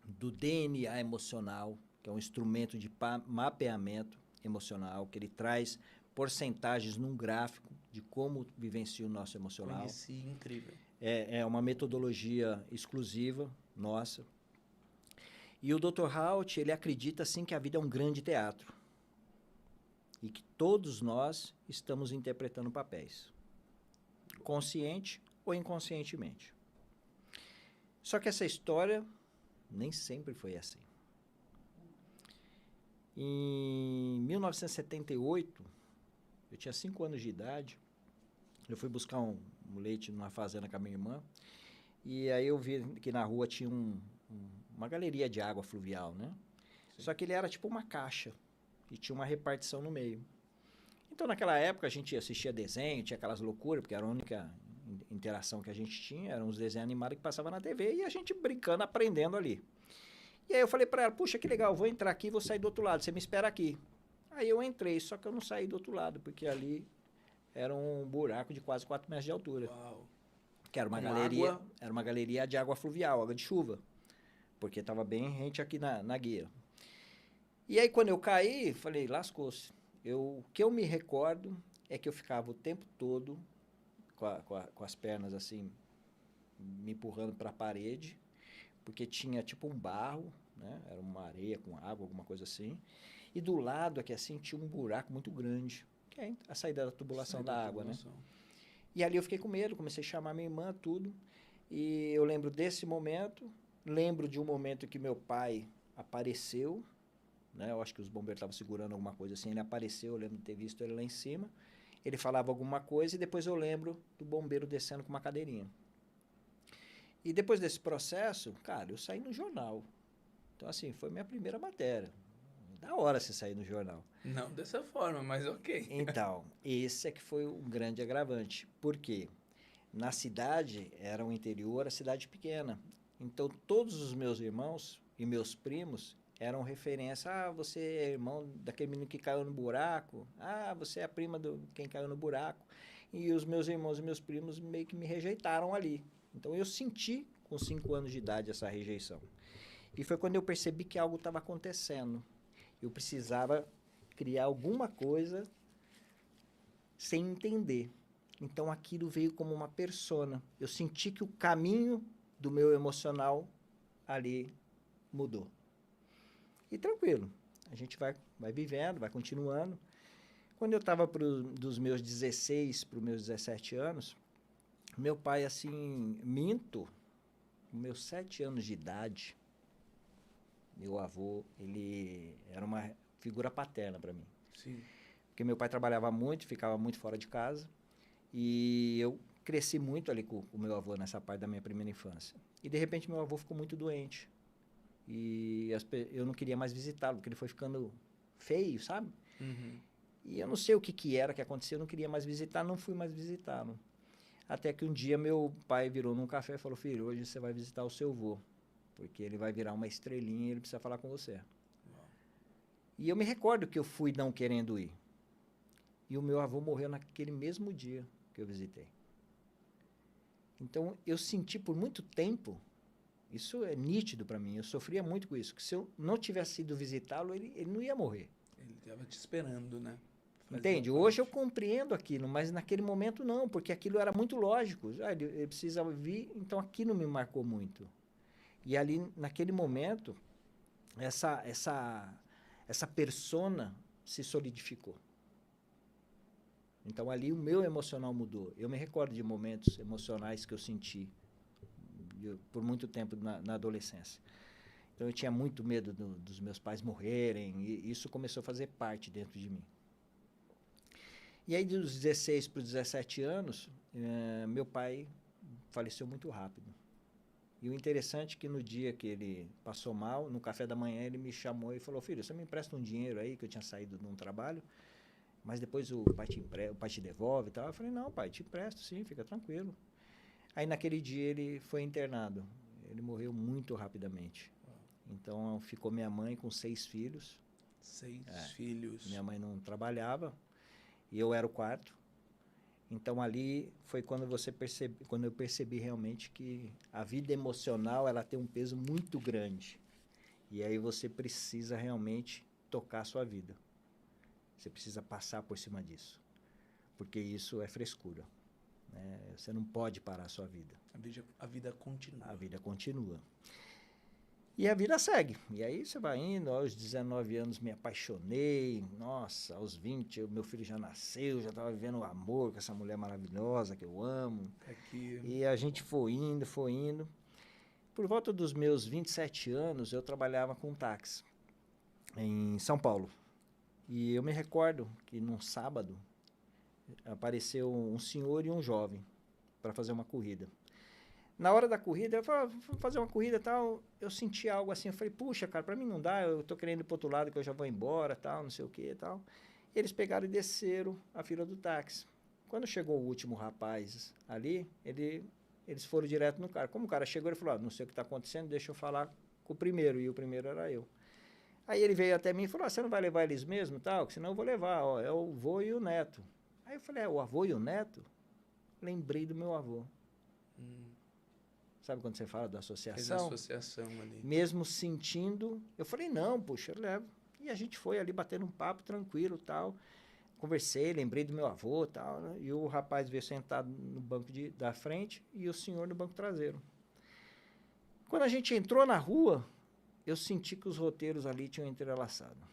do DNA emocional, que é um instrumento de mapeamento emocional, que ele traz porcentagens num gráfico de como vivencia o nosso emocional. Conheci, incrível. É uma metodologia exclusiva nossa. E o Dr. Haut, ele acredita, assim, que a vida é um grande teatro. E que todos nós estamos interpretando papéis. Consciente ou inconscientemente. Só que essa história nem sempre foi assim. Em 1978, eu tinha 5 anos de idade, eu fui buscar um leite numa fazenda com a minha irmã, e aí eu vi que na rua tinha uma galeria de água fluvial, né? Sim. Só que ele era tipo uma caixa, e tinha uma repartição no meio. Então, naquela época, a gente assistia desenho, tinha aquelas loucuras, porque era a única interação que a gente tinha, eram os desenhos animados que passavam na TV, e a gente brincando, aprendendo ali. E aí eu falei para ela, puxa, que legal, vou entrar aqui e vou sair do outro lado, você me espera aqui. Aí eu entrei, só que eu não saí do outro lado, porque ali era um buraco de quase 4 metros de altura. Uau. Que era uma Com galeria, água? era uma galeria de água fluvial, água de chuva, porque estava bem rente aqui na guia. E aí quando eu caí, falei, lascou-se. O que eu me recordo é que eu ficava o tempo todo com as pernas assim, me empurrando para a parede, porque tinha tipo um barro, né? Era uma areia com água, alguma coisa assim. E do lado aqui assim tinha um buraco muito grande, que é a saída da tubulação da água, né? E ali eu fiquei com medo, comecei a chamar minha irmã, tudo. E eu lembro desse momento, lembro de um momento que meu pai apareceu, né? Eu acho que os bombeiros estavam segurando alguma coisa assim, ele apareceu, eu lembro de ter visto ele lá em cima. Ele falava alguma coisa e depois eu lembro do bombeiro descendo com uma cadeirinha. E depois desse processo, cara, eu saí no jornal. Então, assim, foi minha primeira matéria. Da hora você sair no jornal. Não dessa forma, mas ok. Então, esse é que foi um grande agravante. Por quê? Na cidade, era um interior, a cidade pequena. Então, todos os meus irmãos e meus primos eram referência. Ah, você é irmão daquele menino que caiu no buraco. Ah, você é a prima de quem caiu no buraco. E os meus irmãos e meus primos meio que me rejeitaram ali. Então, eu senti, com 5 anos de idade, essa rejeição. E foi quando eu percebi que algo estava acontecendo. Eu precisava criar alguma coisa sem entender. Então, aquilo veio como uma persona. Eu senti que o caminho do meu emocional ali mudou. E tranquilo, a gente vai vivendo, vai continuando. Quando eu estava dos meus 16 para os meus 17 anos, meu pai, assim, com meus 7 anos de idade, meu avô, ele era uma figura paterna para mim. Sim. Porque meu pai trabalhava muito, ficava muito fora de casa. E eu cresci muito ali com o meu avô nessa parte da minha primeira infância. E, de repente, meu avô ficou muito doente. E eu não queria mais visitá-lo, porque ele foi ficando feio, sabe? Uhum. E eu não sei o que era que aconteceu, eu não queria mais visitar, não fui mais visitá-lo. Até que um dia meu pai virou num café e falou, filho, hoje você vai visitar o seu avô, porque ele vai virar uma estrelinha e ele precisa falar com você. Uau. E eu me recordo que eu fui não querendo ir. E o meu avô morreu naquele mesmo dia que eu visitei. Então, eu senti por muito tempo, isso é nítido para mim, eu sofria muito com isso, que se eu não tivesse ido visitá-lo, ele não ia morrer. Ele estava te esperando, né? Entende? Hoje eu compreendo aquilo, mas naquele momento não, porque aquilo era muito lógico. Ele precisa vir, então aquilo me marcou muito. E ali, naquele momento, essa persona se solidificou. Então ali o meu emocional mudou. Eu me recordo de momentos emocionais que eu senti por muito tempo na adolescência. Então eu tinha muito medo dos meus pais morrerem e isso começou a fazer parte dentro de mim. E aí dos 16 para os 17 anos, meu pai faleceu muito rápido. E o interessante é que no dia que ele passou mal, no café da manhã ele me chamou e falou, filho, você me empresta um dinheiro aí que eu tinha saído de um trabalho, mas depois o pai te devolve e tal. Eu falei, não, pai, te empresto sim, fica tranquilo. Aí naquele dia ele foi internado. Ele morreu muito rapidamente. Então ficou minha mãe com 6 filhos. 6 filhos. Minha mãe não trabalhava e eu era o quarto. Então ali foi quando eu percebi realmente que a vida emocional ela tem um peso muito grande. E aí você precisa realmente tocar a sua vida. Você precisa passar por cima disso, porque isso é frescura. Né? Você não pode parar a sua vida. A vida continua. A vida continua. E a vida segue. E aí você vai indo, aos 19 anos me apaixonei, nossa, aos 20 meu filho já nasceu, já estava vivendo o amor com essa mulher maravilhosa que eu amo. Aqui. E a gente foi indo. Por volta dos meus 27 anos, eu trabalhava com táxi em São Paulo. E eu me recordo que num sábado apareceu um senhor e um jovem para fazer uma corrida. Na hora da corrida, eu falei, vou fazer uma corrida e tal, eu senti algo assim, eu falei, puxa, cara, para mim não dá, eu tô querendo ir pro outro lado que eu já vou embora, tal, não sei o que e tal. E eles pegaram e desceram a fila do táxi. Quando chegou o último rapaz ali, eles foram direto no cara. Como o cara chegou, ele falou, não sei o que está acontecendo, deixa eu falar com o primeiro, e o primeiro era eu. Aí ele veio até mim e falou, você não vai levar eles mesmo, tal? Senão eu vou levar, ó, é o avô e o neto. Aí eu falei, o avô e o neto? Lembrei do meu avô. Sabe quando você fala da associação? Fez a associação ali. Mesmo sentindo, eu falei, não, puxa, eu levo. E a gente foi ali batendo um papo tranquilo, tal. Conversei, lembrei do meu avô, tal, né? E o rapaz veio sentado no banco da frente e o senhor no banco traseiro. Quando a gente entrou na rua, eu senti que os roteiros ali tinham entrelaçado.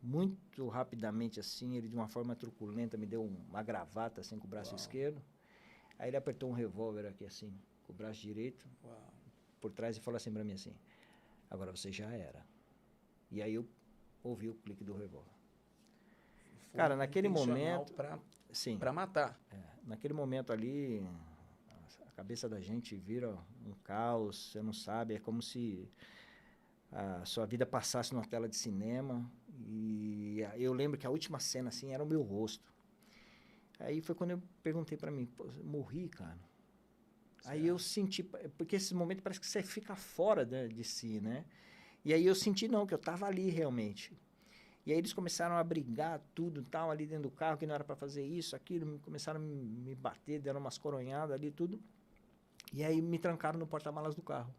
Muito rapidamente, assim, ele de uma forma truculenta me deu uma gravata, assim, com o braço esquerdo. Aí ele apertou um revólver aqui, assim, com o braço direito, por trás, e falou assim pra mim, assim, agora você já era. E aí eu ouvi o clique do revólver. Foi Cara, naquele intencional momento... Sim. Pra matar. Naquele momento ali, a cabeça da gente vira um caos, você não sabe, é como se a sua vida passasse numa tela de cinema. E eu lembro que a última cena, assim, era o meu rosto. Aí foi quando eu perguntei pra mim, pô, morri, cara. Aí eu senti, porque esse momento parece que você fica fora de si, né? E aí eu senti, não, que eu tava ali realmente. E aí eles começaram a brigar, tudo tal, ali dentro do carro, que não era para fazer isso, aquilo, começaram a me bater, deram umas coronhadas ali, tudo. E aí me trancaram no porta-malas do carro.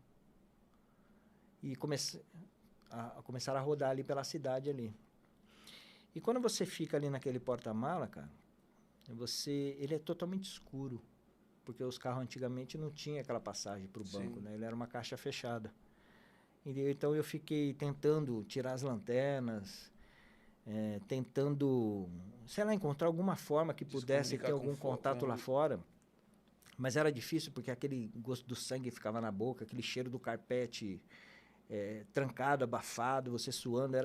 E começaram a rodar ali pela cidade ali. E quando você fica ali naquele porta-mala, cara, ele é totalmente escuro, porque os carros antigamente não tinham aquela passagem para o banco, né? Ele era uma caixa fechada. Então eu fiquei tentando tirar as lanternas, tentando, sei lá, encontrar alguma forma que pudesse ter algum contato lá fora. Mas era difícil porque aquele gosto do sangue ficava na boca, aquele cheiro do carpete trancado, abafado, você suando,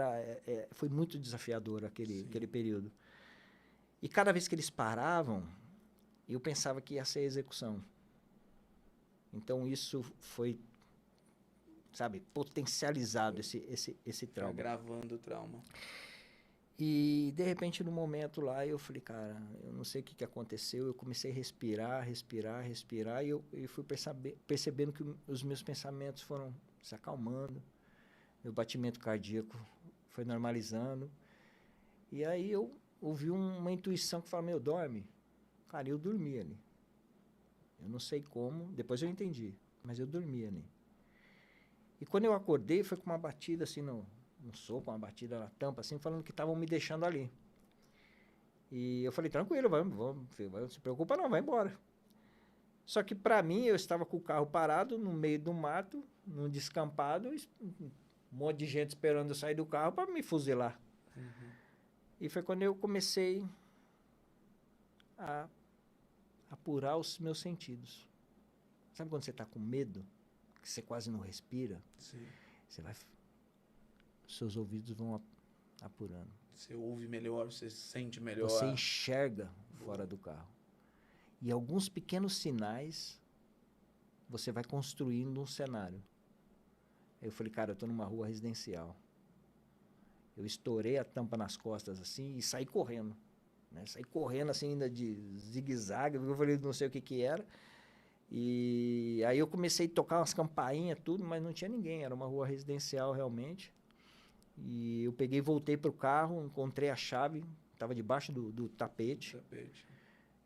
foi muito desafiador aquele período. E cada vez que eles paravam, eu pensava que ia ser execução. Então isso foi, sabe, potencializado esse trauma. Agravando o trauma. E, de repente, no momento lá, eu falei, cara, eu não sei o que aconteceu. Eu comecei a respirar, e eu fui percebendo que os meus pensamentos foram se acalmando. Meu batimento cardíaco foi normalizando. E aí eu ouvi uma intuição que falava, meu, dorme. Cara, eu dormi ali. Eu não sei como, depois eu entendi, mas eu dormi ali. E quando eu acordei, foi com uma batida assim um soco, uma batida na tampa, assim, falando que estavam me deixando ali. E eu falei, tranquilo, vamos, não se preocupa não, vai embora. Só que pra mim, eu estava com o carro parado no meio do mato, num descampado, um monte de gente esperando eu sair do carro para me fuzilar. E foi quando eu comecei a apurar os meus sentidos. Sabe quando você está com medo, que você quase não respira? Sim. Seus ouvidos vão apurando. Você ouve melhor, você sente melhor. Você enxerga fora do carro. E alguns pequenos sinais, você vai construindo um cenário. Aí eu falei, cara, eu estou numa rua residencial. Eu estourei a tampa nas costas assim e saí correndo. Né? Saí correndo assim ainda de zigue-zague, eu falei, não sei o que era. E aí eu comecei a tocar umas campainhas, tudo, mas não tinha ninguém. Era uma rua residencial realmente. E eu peguei, voltei pro carro, encontrei a chave, estava debaixo do tapete.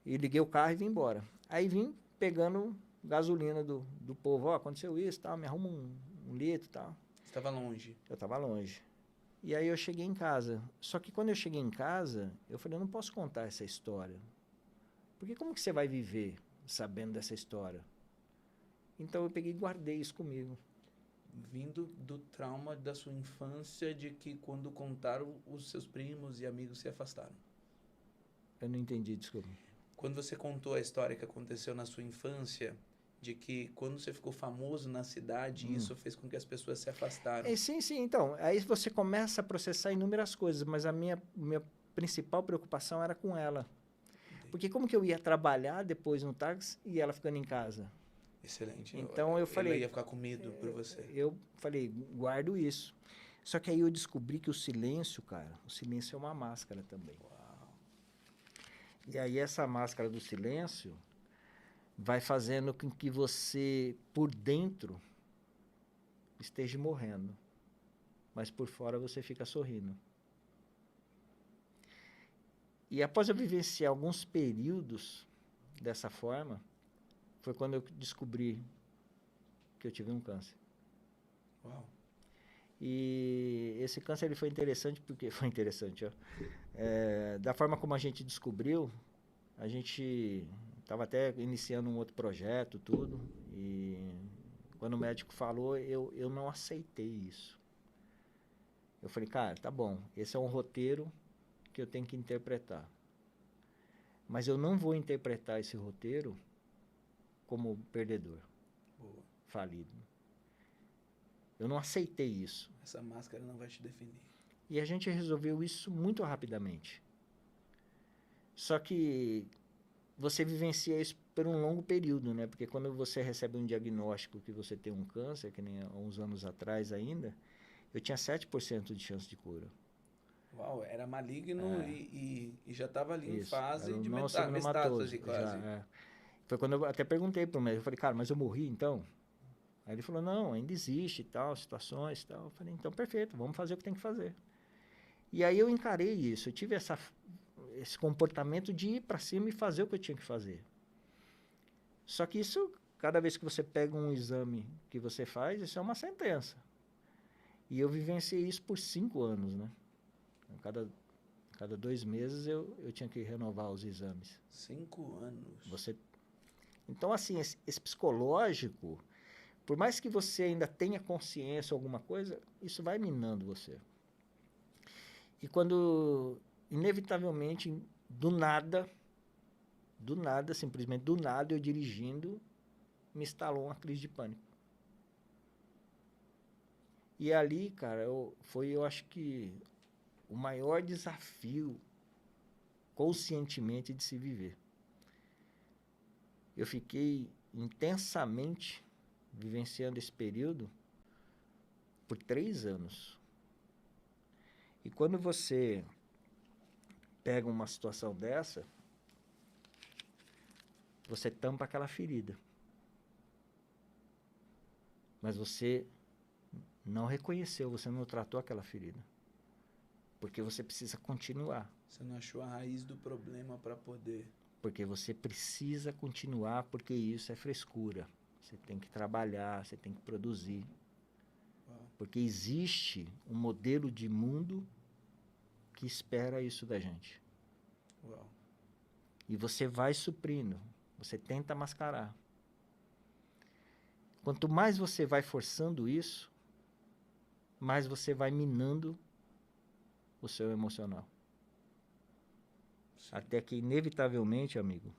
E liguei o carro e vim embora. Aí vim pegando gasolina do povo. Ó, aconteceu isso, tal, me arruma um litro e tal. Você estava longe? Eu estava longe. E aí eu cheguei em casa. Só que quando eu cheguei em casa, eu falei, eu não posso contar essa história. Porque como que você vai viver sabendo dessa história? Então eu peguei e guardei isso comigo. Vindo do trauma da sua infância, de que quando contaram, os seus primos e amigos se afastaram. Eu não entendi, desculpa. Quando você contou a história que aconteceu na sua infância, de que quando você ficou famoso na cidade, isso fez com que as pessoas se afastaram. Sim. Então, aí você começa a processar inúmeras coisas, mas a minha principal preocupação era com ela. Entendi. Porque como que eu ia trabalhar depois no táxi e ela ficando em casa? Excelente. Então eu falei... Ela ia ficar com medo por você. Eu falei, guardo isso. Só que aí eu descobri que o silêncio, cara, o silêncio é uma máscara também. Uau. E aí essa máscara do silêncio vai fazendo com que você, por dentro, esteja morrendo, mas por fora você fica sorrindo. E após eu vivenciar alguns períodos dessa forma, foi quando eu descobri que eu tive um câncer. Uau. E esse câncer ele foi interessante porque... Foi interessante, ó. Da forma como a gente descobriu, a gente estava até iniciando um outro projeto, tudo, e quando o médico falou, eu não aceitei isso. Eu falei, cara, tá bom, esse é um roteiro que eu tenho que interpretar. Mas eu não vou interpretar esse roteiro como perdedor, Boa. falido. Eu não aceitei isso. Essa máscara não vai te definir. E a gente resolveu isso muito rapidamente. Só que você vivencia isso por um longo período, né? Porque quando você recebe um diagnóstico que você tem um câncer, que nem há uns anos atrás ainda, eu tinha 7% de chance de cura. Uau, era maligno e já estava ali Isso, em fase era o de metástase, metástase quase. Foi quando eu até perguntei para o médico, eu falei, cara, mas eu morri então? Aí ele falou, não, ainda existe e tal, situações e tal. Eu falei, então perfeito, vamos fazer o que tem que fazer. E aí eu encarei isso, eu tive esse comportamento de ir para cima e fazer o que eu tinha que fazer. Só que isso, cada vez que você pega um exame que você faz, isso é uma sentença. E eu vivenciei isso por 5 anos, né? Cada 2 meses eu tinha que renovar os exames. 5 anos. Então, assim, esse psicológico, por mais que você ainda tenha consciência ou alguma coisa, isso vai minando você. E quando, inevitavelmente, simplesmente do nada, eu dirigindo, me instalou uma crise de pânico. E ali, cara, eu acho que o maior desafio conscientemente de se viver. Eu fiquei intensamente vivenciando esse período por 3 anos. E quando você pega uma situação dessa, você tampa aquela ferida. Mas você não reconheceu, você não tratou aquela ferida. Porque você precisa continuar. Você não achou a raiz do problema para poder... Porque você precisa continuar, porque isso é frescura. Você tem que trabalhar, você tem que produzir. Uau. Porque existe um modelo de mundo que espera isso da gente. Uau. E você vai suprindo, você tenta mascarar. Quanto mais você vai forçando isso, mais você vai minando o seu emocional. Sim. Até que, inevitavelmente, amigo,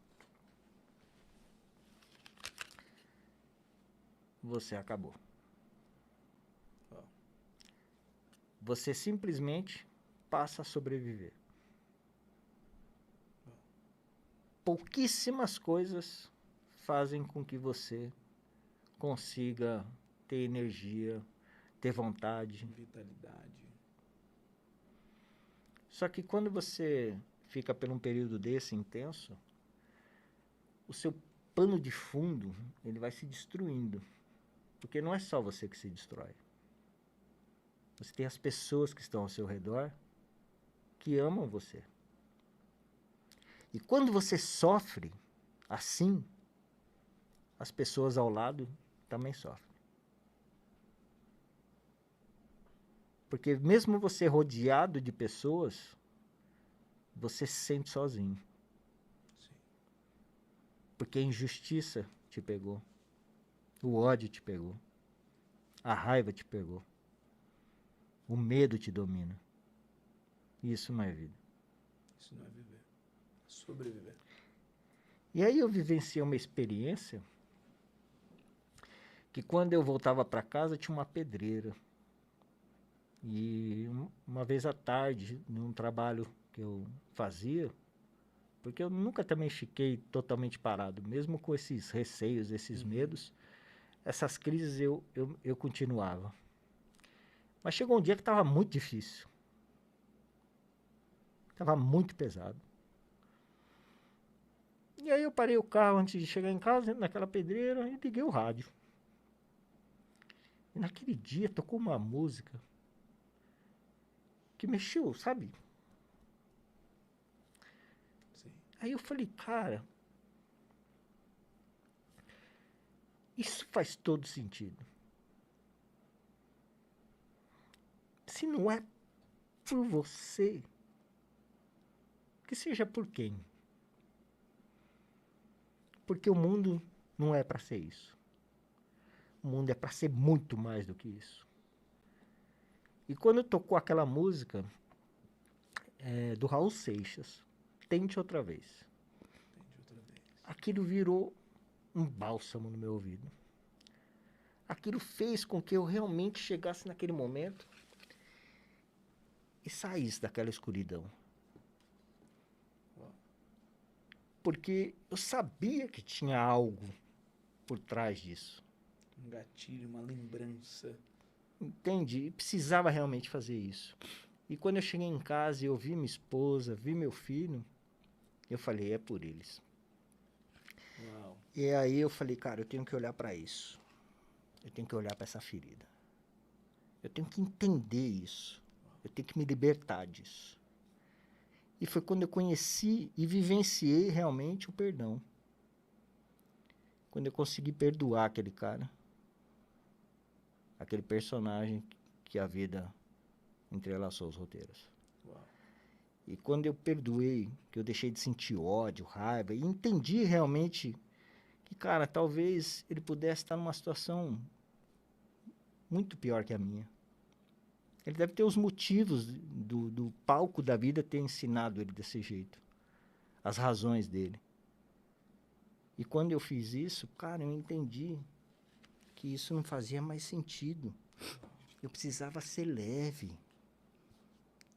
você acabou. Uau. Você simplesmente passa a sobreviver. Uau. Pouquíssimas coisas fazem com que você consiga ter energia, ter vontade. Vitalidade. Só que quando você fica por um período desse intenso, o seu pano de fundo ele vai se destruindo. Porque não é só você que se destrói. Você tem as pessoas que estão ao seu redor que amam você. E quando você sofre assim, as pessoas ao lado também sofrem. Porque mesmo você rodeado de pessoas, você se sente sozinho. Sim. Porque a injustiça te pegou. O ódio te pegou. A raiva te pegou. O medo te domina. E isso não é vida. Isso não é viver. É sobreviver. E aí eu vivenciei uma experiência que quando eu voltava para casa tinha uma pedreira. E uma vez à tarde, num trabalho que eu fazia, porque eu nunca também fiquei totalmente parado, mesmo com esses receios, esses medos, essas crises eu continuava. Mas chegou um dia que estava muito difícil. Estava muito pesado. E aí eu parei o carro antes de chegar em casa, naquela pedreira, e liguei o rádio. E naquele dia tocou uma música que mexeu, sabe? Sim. Aí eu falei, cara, isso faz todo sentido. Se não é por você, que seja por quem? Porque o mundo não é para ser isso. O mundo é para ser muito mais do que isso. E quando tocou aquela música do Raul Seixas, Tente Outra Vez, Entendi outra vez. aquilo virou um bálsamo no meu ouvido. Aquilo fez com que eu realmente chegasse naquele momento e saísse daquela escuridão. Uau. Porque eu sabia que tinha algo por trás disso. Um gatilho, uma lembrança. Entende? E precisava realmente fazer isso. E quando eu cheguei em casa e eu vi minha esposa, vi meu filho, eu falei, é por eles. Uau. E aí eu falei, cara, eu tenho que olhar para isso. Eu tenho que olhar para essa ferida. Eu tenho que entender isso. Eu tenho que me libertar disso. E foi quando eu conheci e vivenciei realmente o perdão. Quando eu consegui perdoar aquele cara. Aquele personagem que a vida entrelaçou os roteiros. Uau. E quando eu perdoei, que eu deixei de sentir ódio, raiva, e entendi realmente que, cara, talvez ele pudesse estar numa situação muito pior que a minha. Ele deve ter os motivos do palco da vida ter ensinado ele desse jeito. As razões dele. E quando eu fiz isso, cara, eu entendi que isso não fazia mais sentido. Eu precisava ser leve.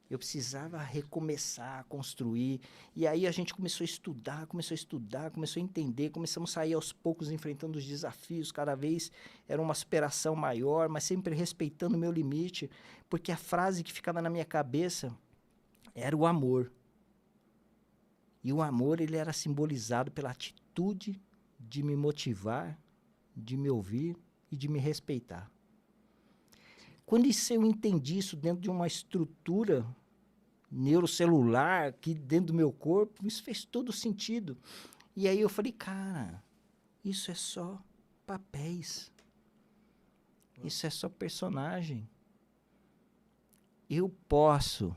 Eu precisava recomeçar, construir. E aí a gente começou a estudar, começou a entender, começamos a sair aos poucos enfrentando os desafios. Cada vez era uma superação maior, mas sempre respeitando o meu limite. Porque a frase que ficava na minha cabeça era o amor. E o amor, ele era simbolizado pela atitude de me motivar, de me ouvir e de me respeitar. Quando eu entendi isso dentro de uma estrutura neurocelular aqui dentro do meu corpo, isso fez todo sentido. E aí eu falei, cara, isso é só papéis. Isso é só personagem. Eu posso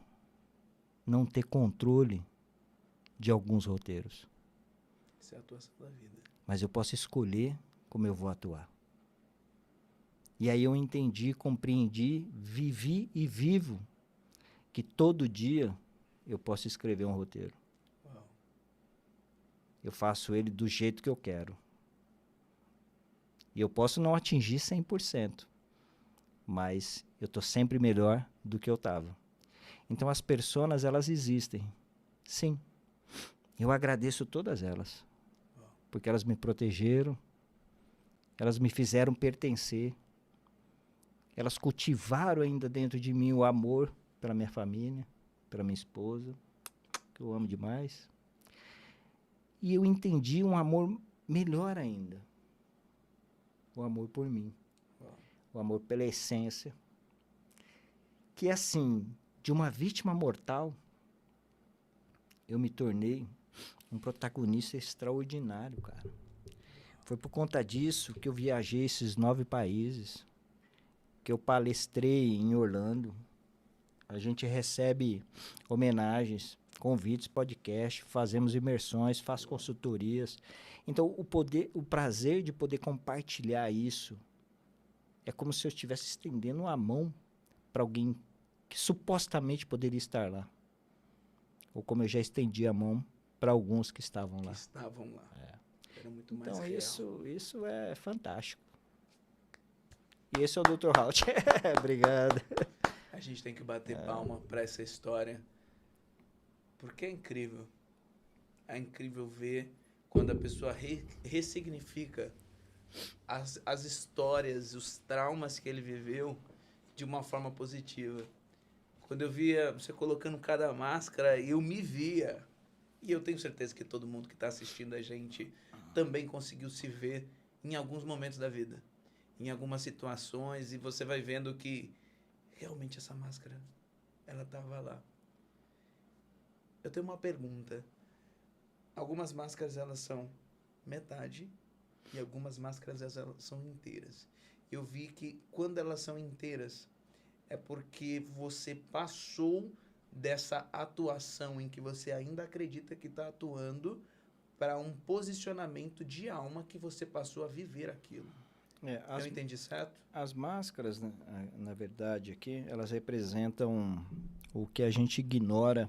não ter controle de alguns roteiros. Isso é a atuação da vida. Mas eu posso escolher como eu vou atuar. E aí eu entendi, compreendi, vivi e vivo que todo dia eu posso escrever um roteiro. Uau. Eu faço ele do jeito que eu quero. E eu posso não atingir 100%, mas eu estou sempre melhor do que eu estava. Então as personas, elas existem. Sim. Eu agradeço todas elas. Porque elas me protegeram, elas me fizeram pertencer, elas cultivaram ainda dentro de mim o amor pela minha família, pela minha esposa, que eu amo demais. E eu entendi um amor melhor ainda. O amor por mim. O amor pela essência. Que assim, de uma vítima mortal, eu me tornei um protagonista extraordinário, cara. Foi por conta disso que eu viajei esses 9 países, que eu palestrei em Orlando. A gente recebe homenagens, convites, podcast, fazemos imersões, faz consultorias. Então, o prazer de poder compartilhar isso é como se eu estivesse estendendo a mão para alguém que supostamente poderia estar lá. Ou como eu já estendi a mão para alguns que estavam lá. Era muito mais então, real. isso é fantástico. E esse é o Dr. Halt. Obrigado. A gente tem que bater palma para essa história. Porque é incrível. É incrível ver quando a pessoa ressignifica as histórias, os traumas que ele viveu de uma forma positiva. Quando eu via você colocando cada máscara, eu me via. E eu tenho certeza que todo mundo que está assistindo a gente também conseguiu se ver em alguns momentos da vida. em algumas situações e você vai vendo que realmente essa máscara, ela tava lá. Eu tenho uma pergunta. Algumas máscaras, elas são metade e algumas máscaras, elas são inteiras. Eu vi que quando elas são inteiras, é porque você passou dessa atuação em que você ainda acredita que está atuando para um posicionamento de alma que você passou a viver aquilo. Eu entendi certo? As máscaras, né, na verdade, aqui, elas representam o que a gente ignora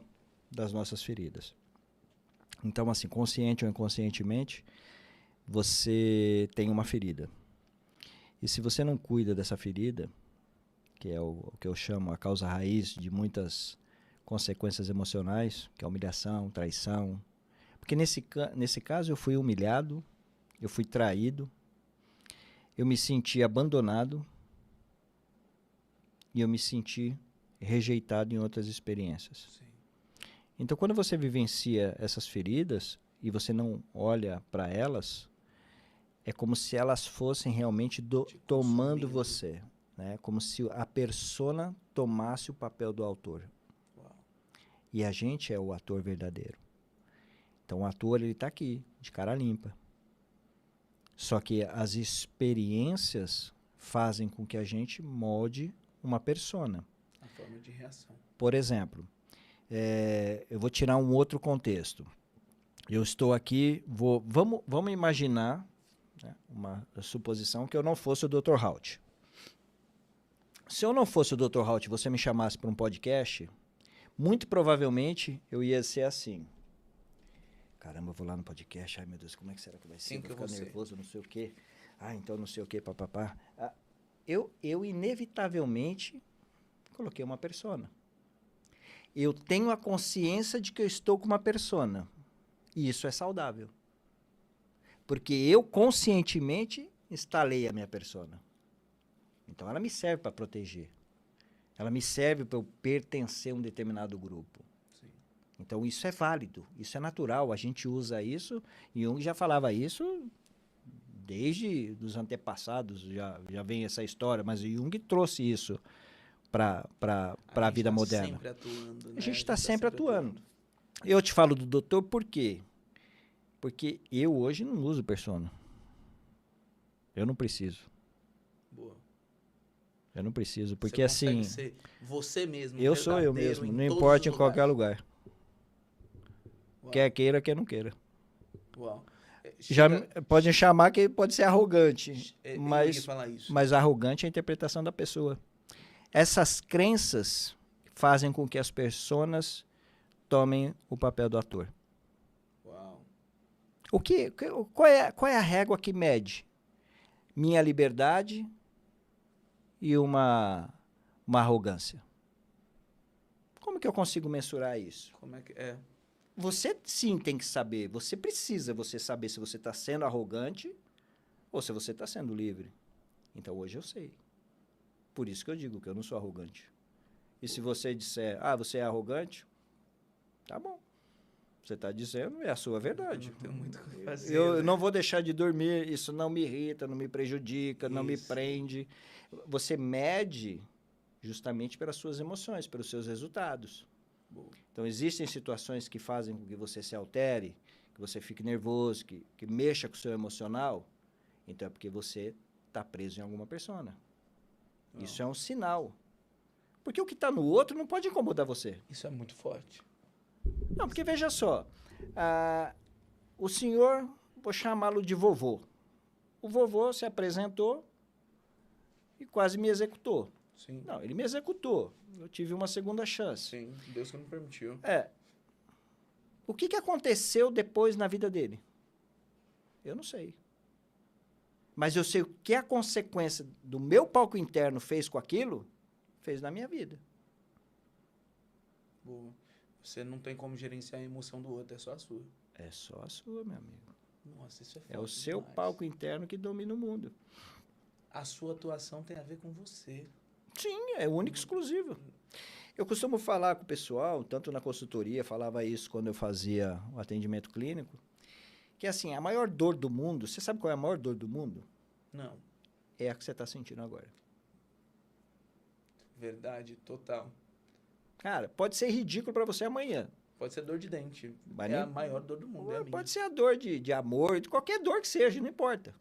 das nossas feridas. Então, assim, consciente ou inconscientemente, você tem uma ferida. E se você não cuida dessa ferida, que é o que eu chamo a causa raiz de muitas consequências emocionais, que é humilhação, traição. Porque nesse caso eu fui humilhado, eu fui traído, eu me senti abandonado e eu me senti rejeitado em outras experiências. Sim. Então, quando você vivencia essas feridas e você não olha para elas, é como se elas fossem realmente tomando você. Né? Como se a persona tomasse o papel do autor. Uau. E a gente é o ator verdadeiro. Então, o ator ele está aqui, de cara limpa. Só que as experiências fazem com que a gente molde uma persona. A forma de reação. Por exemplo, eu vou tirar um outro contexto. Eu estou aqui, vamos imaginar, né, uma suposição que eu não fosse o Dr. Hout. Se eu não fosse o Dr. Hout e você me chamasse para um podcast, muito provavelmente eu ia ser assim. Caramba, eu vou lá no podcast, ai meu Deus, como é que será que vai ser? Vou ficar nervoso, não sei o quê. Então não sei o quê, papapá. Eu inevitavelmente coloquei uma persona. Eu tenho a consciência de que eu estou com uma persona. E isso é saudável. Porque eu conscientemente instalei a minha persona. Então ela me serve para proteger. Ela me serve para eu pertencer a um determinado grupo. Sim. Então isso é válido, isso é natural, a gente usa isso, e Jung já falava isso desde os antepassados, já vem essa história, mas Jung trouxe isso para a vida moderna. Sempre atuando, né? A gente está sempre atuando. Eu te falo do doutor por quê? Porque eu hoje não uso persona. Eu não preciso. Boa. Eu não preciso, porque você assim... ser você mesmo. Eu sou eu mesmo, não importa em qualquer lugar. Uau. Quer queira, quer não queira. Uau. Já pode chamar que pode ser arrogante, mas arrogante é a interpretação da pessoa. Essas crenças fazem com que as pessoas tomem o papel do ator. Uau. Qual é a régua que mede? Minha liberdade e uma arrogância. Como que eu consigo mensurar isso? Como é que é? Você sim tem que saber, você saber se você está sendo arrogante ou se você está sendo livre. Então hoje eu sei. Por isso que eu digo que eu não sou arrogante. E se você disser, você é arrogante, tá bom. Você está dizendo, é a sua verdade. Eu não tenho muito o que fazer. Eu não vou deixar de dormir, isso não me irrita, não me prejudica, não me prende. Você mede justamente pelas suas emoções, pelos seus resultados. Boa. Então, existem situações que fazem com que você se altere, que você fique nervoso, que mexa com o seu emocional. Então, é porque você está preso em alguma persona. Não. Isso é um sinal. Porque o que está no outro não pode incomodar você. Isso é muito forte. Não, porque veja só. O senhor, vou chamá-lo de vovô. O vovô se apresentou e quase me executou. Sim. Não, ele me executou. Eu tive uma segunda chance. Sim, Deus que não permitiu. O que aconteceu depois na vida dele? Eu não sei. Mas eu sei o que a consequência do meu palco interno fez com aquilo, fez na minha vida. Boa. Você não tem como gerenciar a emoção do outro, é só a sua. É só a sua, meu amigo. Nossa, isso é forte. É o seu demais. palco interno que domina o mundo. A sua atuação tem a ver com você. Sim, é único e exclusivo. Eu costumo falar com o pessoal, tanto na consultoria, falava isso quando eu fazia o atendimento clínico, que assim, a maior dor do mundo, você sabe qual é a maior dor do mundo? Não. é a que você está sentindo agora. Verdade, total. Cara, pode ser ridículo para você amanhã. Pode ser dor de dente. Mas É nem- a maior dor do mundo, é a minha. Pode ser a dor de amor, de qualquer dor que seja, não importa.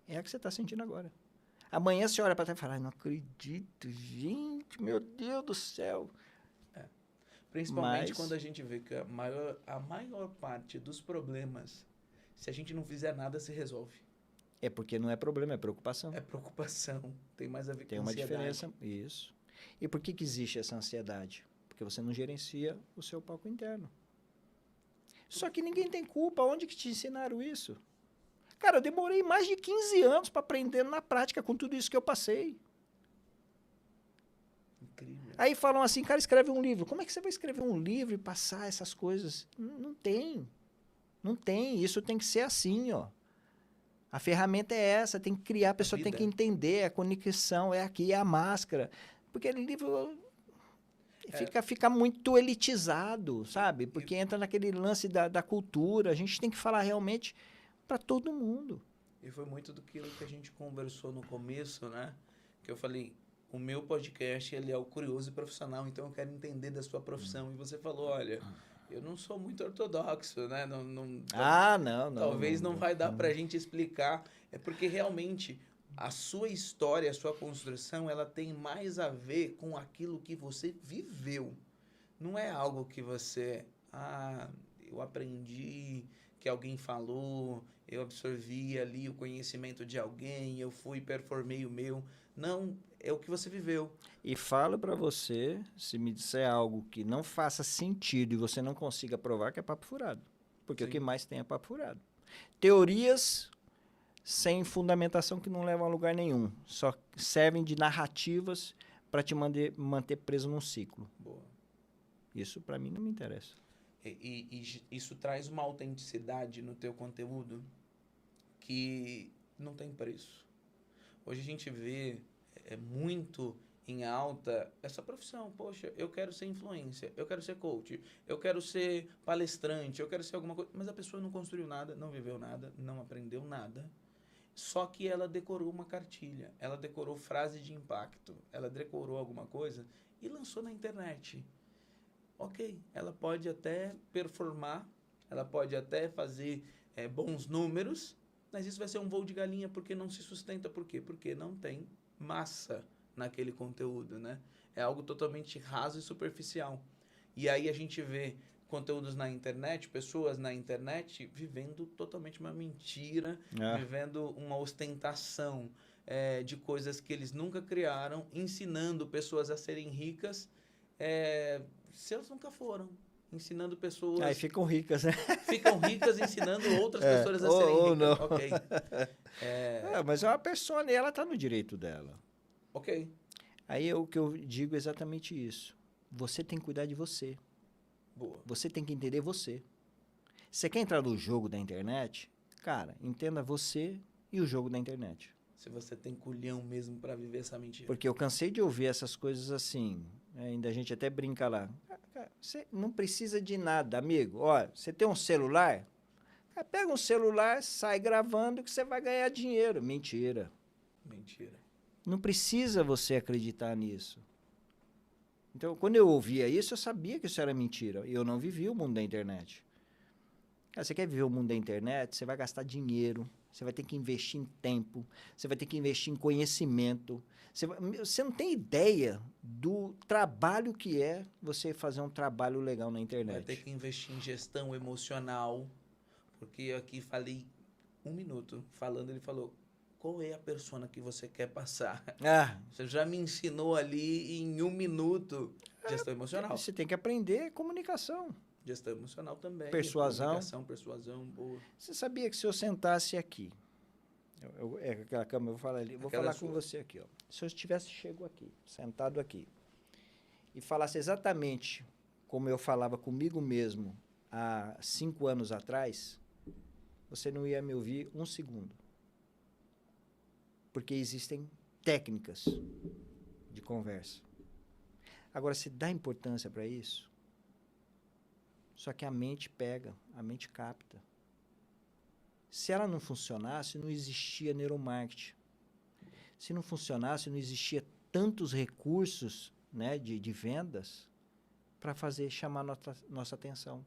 É a que você está sentindo agora. Amanhã você olha para trás e fala, não acredito, gente, meu Deus do céu. Principalmente Mas- quando a gente vê que a maior parte dos problemas, se a gente não fizer nada, se resolve. É porque não é problema, é preocupação. É preocupação. Tem mais a ver Tem com uma ansiedade. diferença. Isso. E por que existe essa ansiedade? Porque você não gerencia o seu palco interno. Só que ninguém tem culpa. Onde que te ensinaram isso? Cara, eu demorei mais de 15 anos para aprender na prática com tudo isso que eu passei. Incrível. Aí falam assim, cara, escreve um livro. Como é que você vai escrever um livro e passar essas coisas? Não tem. Não tem. Isso tem que ser assim, ó. A ferramenta é essa, tem que criar, a pessoa tem vida. que entender, a conexão é aqui, é a máscara. Porque o livro fica muito elitizado, sabe? Porque entra naquele lance da cultura. A gente tem que falar realmente para todo mundo. E foi muito do que a gente conversou no começo, né? Que eu falei, o meu podcast, ele é o curioso e profissional, então eu quero entender da sua profissão. E você falou, olha, eu não sou muito ortodoxo, né? Não. Talvez não vai dar pra gente explicar. É porque realmente a sua história, a sua construção, ela tem mais a ver com aquilo que você viveu. Não é algo que você, eu aprendi, que alguém falou, eu absorvi ali o conhecimento de alguém, eu fui, performei o meu. Não, é o que você viveu. E falo para você, se me disser algo que não faça sentido e você não consiga provar, que é papo furado. Porque Sim. o que mais tem é papo furado. Teorias sem fundamentação que não levam a lugar nenhum. Só servem de narrativas para te manter preso num ciclo. Boa. Isso para mim não me interessa. E isso traz uma autenticidade no teu conteúdo que não tem preço. Hoje a gente vê muito em alta essa profissão. Poxa, eu quero ser influencer, eu quero ser coach, eu quero ser palestrante, eu quero ser alguma coisa. Mas a pessoa não construiu nada, não viveu nada, não aprendeu nada. Só que ela decorou uma cartilha, ela decorou frase de impacto, ela decorou alguma coisa e lançou na internet. Ok, ela pode até performar, ela pode até fazer bons números, mas isso vai ser um voo de galinha porque não se sustenta. Por quê? Porque não tem massa naquele conteúdo, né? É algo totalmente raso e superficial. E aí a gente vê conteúdos na internet, pessoas na internet vivendo totalmente uma mentira, vivendo uma ostentação de coisas que eles nunca criaram, ensinando pessoas a serem ricas, se elas nunca foram. Ensinando pessoas... Aí ficam ricas, né? Ficam ricas ensinando outras pessoas a serem ricas. Não. Ok. Mas é uma pessoa, ela está no direito dela. Ok. Aí o que eu digo é exatamente isso. Você tem que cuidar de você. Boa. Você tem que entender você. Você quer entrar no jogo da internet? Cara, entenda você e o jogo da internet. Se você tem culhão mesmo para viver essa mentira. Porque eu cansei de ouvir essas coisas assim. Ainda a gente até brinca lá. Cara, você não precisa de nada, amigo. Olha, você tem um celular? Cara, pega um celular, sai gravando que você vai ganhar dinheiro. Mentira. Mentira. Não precisa você acreditar nisso. Então, quando eu ouvia isso, eu sabia que isso era mentira. Eu não vivia o mundo da internet. Cara, você quer viver o mundo da internet? Você vai gastar dinheiro, você vai ter que investir em tempo, você vai ter que investir em conhecimento. Você não tem ideia do trabalho que é você fazer um trabalho legal na internet. Vai ter que investir em gestão emocional, porque eu aqui falei 1 minuto falando, ele falou, qual é a persona que você quer passar? Você já me ensinou ali em 1 minuto. Gestão emocional. Você tem que aprender comunicação. Gestão emocional também. Persuasão. Persuasão, boa. Você sabia que se eu sentasse aqui, aquela câmera, eu vou falar ali, vou falar com você aqui, ó. Se eu tivesse chego aqui, sentado aqui, e falasse exatamente como eu falava comigo mesmo há 5 anos atrás, você não ia me ouvir 1 segundo. Porque existem técnicas de conversa. Agora, se dá importância para isso, só que a mente pega, a mente capta. Se ela não funcionasse, não existia neuromarketing. Se não funcionasse, não existia tantos recursos, né, de vendas para fazer chamar nossa atenção.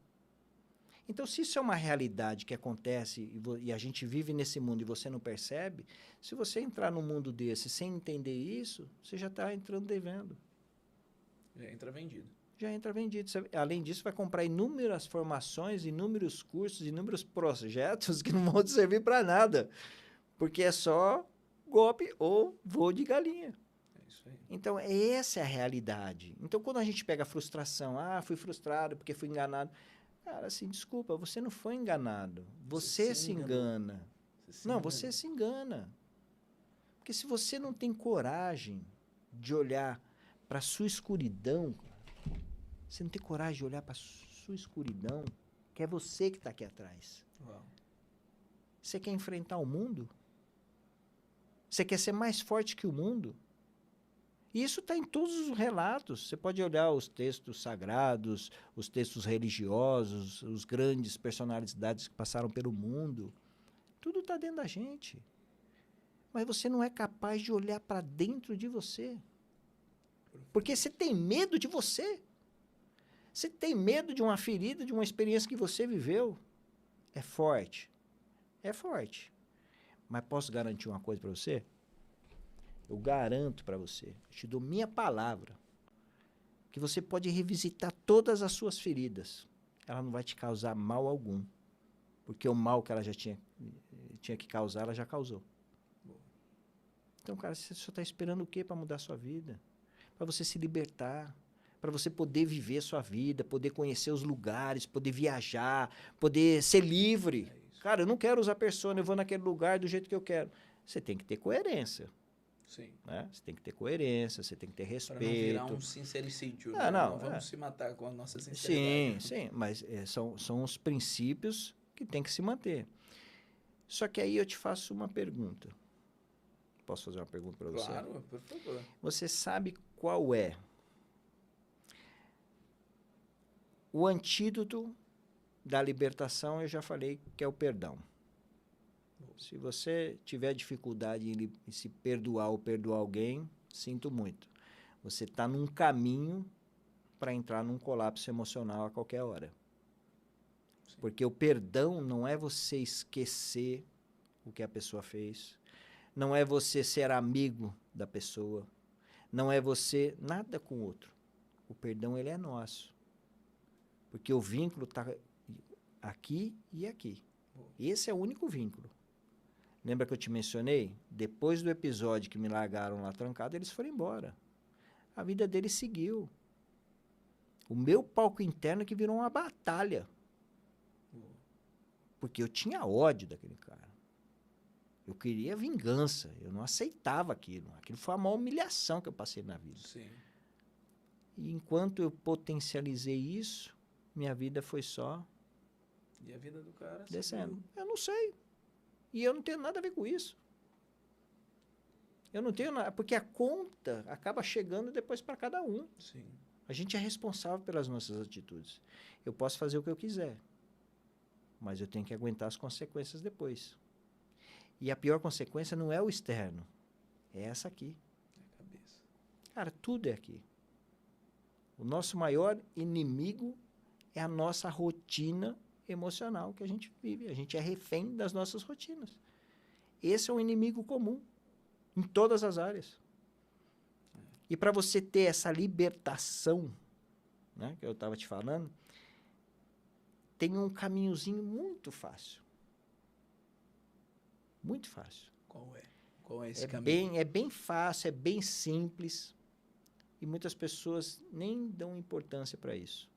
Então, se isso é uma realidade que acontece e a gente vive nesse mundo e você não percebe, se você entrar num mundo desse sem entender isso, você já está entrando devendo. Já entra vendido. Já entra vendido. Você, além disso, vai comprar inúmeras formações, inúmeros cursos, inúmeros projetos que não vão te servir para nada, porque é só golpe ou voo de galinha. É isso aí. Então, essa é a realidade. Então, quando a gente pega a frustração, fui frustrado porque fui enganado. Cara, assim, desculpa, você não foi enganado. Você se engana. Você se engana. Porque se você não tem coragem de olhar para a sua escuridão, você não tem coragem de olhar para a sua escuridão, que é você que está aqui atrás. Uau. Você quer enfrentar o mundo? Você quer ser mais forte que o mundo? E isso está em todos os relatos. Você pode olhar os textos sagrados, os textos religiosos, os grandes personalidades que passaram pelo mundo. Tudo está dentro da gente. Mas você não é capaz de olhar para dentro de você. Porque você tem medo de você. Você tem medo de uma ferida, de uma experiência que você viveu. É forte. É forte. Mas posso garantir uma coisa para você? Eu garanto para você, eu te dou minha palavra, que você pode revisitar todas as suas feridas. Ela não vai te causar mal algum. Porque o mal que ela já tinha que causar, ela já causou. Então, cara, você só está esperando o quê para mudar a sua vida? Para você se libertar, para você poder viver a sua vida, poder conhecer os lugares, poder viajar, poder ser livre. Cara, eu não quero usar persona, eu vou naquele lugar do jeito que eu quero. Você tem que ter coerência. Sim. Né? Você tem que ter coerência, você tem que ter respeito. Para não virar um sincericídio. Não vamos se matar com a nossa sinceridade. Sim, mas são os princípios que tem que se manter. Só que aí eu te faço uma pergunta. Posso fazer uma pergunta para você? Claro, por favor. Você sabe qual é o antídoto da libertação? Eu já falei que é o perdão. Se você tiver dificuldade em se perdoar ou perdoar alguém, sinto muito. Você está num caminho para entrar num colapso emocional a qualquer hora. Sim. Porque o perdão não é você esquecer o que a pessoa fez, não é você ser amigo da pessoa, não é você nada com o outro. O perdão, ele é nosso. Porque o vínculo está aqui e aqui. Esse é o único vínculo. Lembra que eu te mencionei? Depois do episódio que me largaram lá trancado, eles foram embora. A vida deles seguiu. O meu palco interno que virou uma batalha. Porque eu tinha ódio daquele cara. Eu queria vingança. Eu não aceitava aquilo. Aquilo foi a maior humilhação que eu passei na vida. Sim. E enquanto eu potencializei isso, minha vida foi só... E a vida do cara... descendo. Eu não sei. E eu não tenho nada a ver com isso. Eu não tenho nada, porque a conta acaba chegando depois para cada um. Sim. A gente é responsável pelas nossas atitudes. Eu posso fazer o que eu quiser, mas eu tenho que aguentar as consequências depois. E a pior consequência não é o externo, é essa aqui. É a cabeça. Cara, tudo é aqui. O nosso maior inimigo é a nossa rotina emocional que a gente vive. A gente é refém das nossas rotinas. Esse é um inimigo comum em todas as áreas. E para você ter essa libertação, né, que eu estava te falando, tem um caminhozinho muito fácil. Muito fácil. Qual é? Qual é esse caminho? É bem fácil, é bem simples. E muitas pessoas nem dão importância para isso.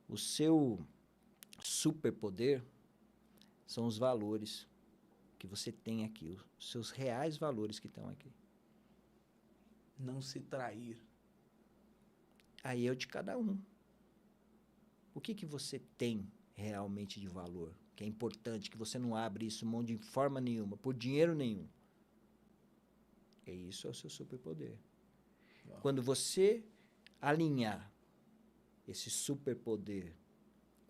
O seu superpoder são os valores que você tem aqui, os seus reais valores que estão aqui. Não se trair. Aí é o de cada um. O que você tem realmente de valor, que é importante, que você não abre isso mão de forma nenhuma, por dinheiro nenhum? Isso é o seu superpoder. Uau. Quando você alinhar esse superpoder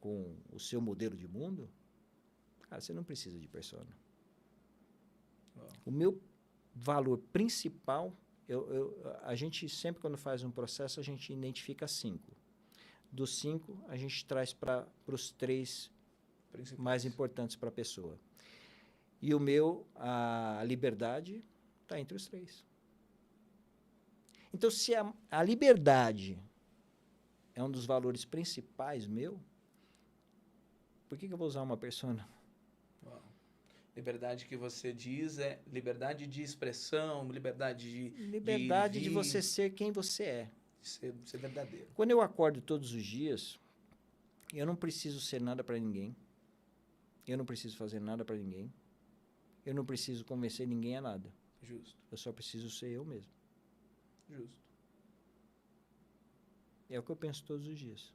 com o seu modelo de mundo, cara, você não precisa de persona. Uau. O meu valor principal, a gente sempre, quando faz um processo, a gente identifica 5. Dos 5, a gente traz para os 3 mais importantes para a pessoa. E o meu, a liberdade, está entre os 3. Então, se a liberdade é um dos valores principais meu, por que eu vou usar uma persona? Uau. Liberdade que você diz é liberdade de expressão, liberdade de Liberdade ir e de vir, você ser quem você é. ser verdadeiro. Quando eu acordo todos os dias, eu não preciso ser nada para ninguém. Eu não preciso fazer nada para ninguém. Eu não preciso convencer ninguém a nada. Justo. Eu só preciso ser eu mesmo. Justo. É o que eu penso todos os dias.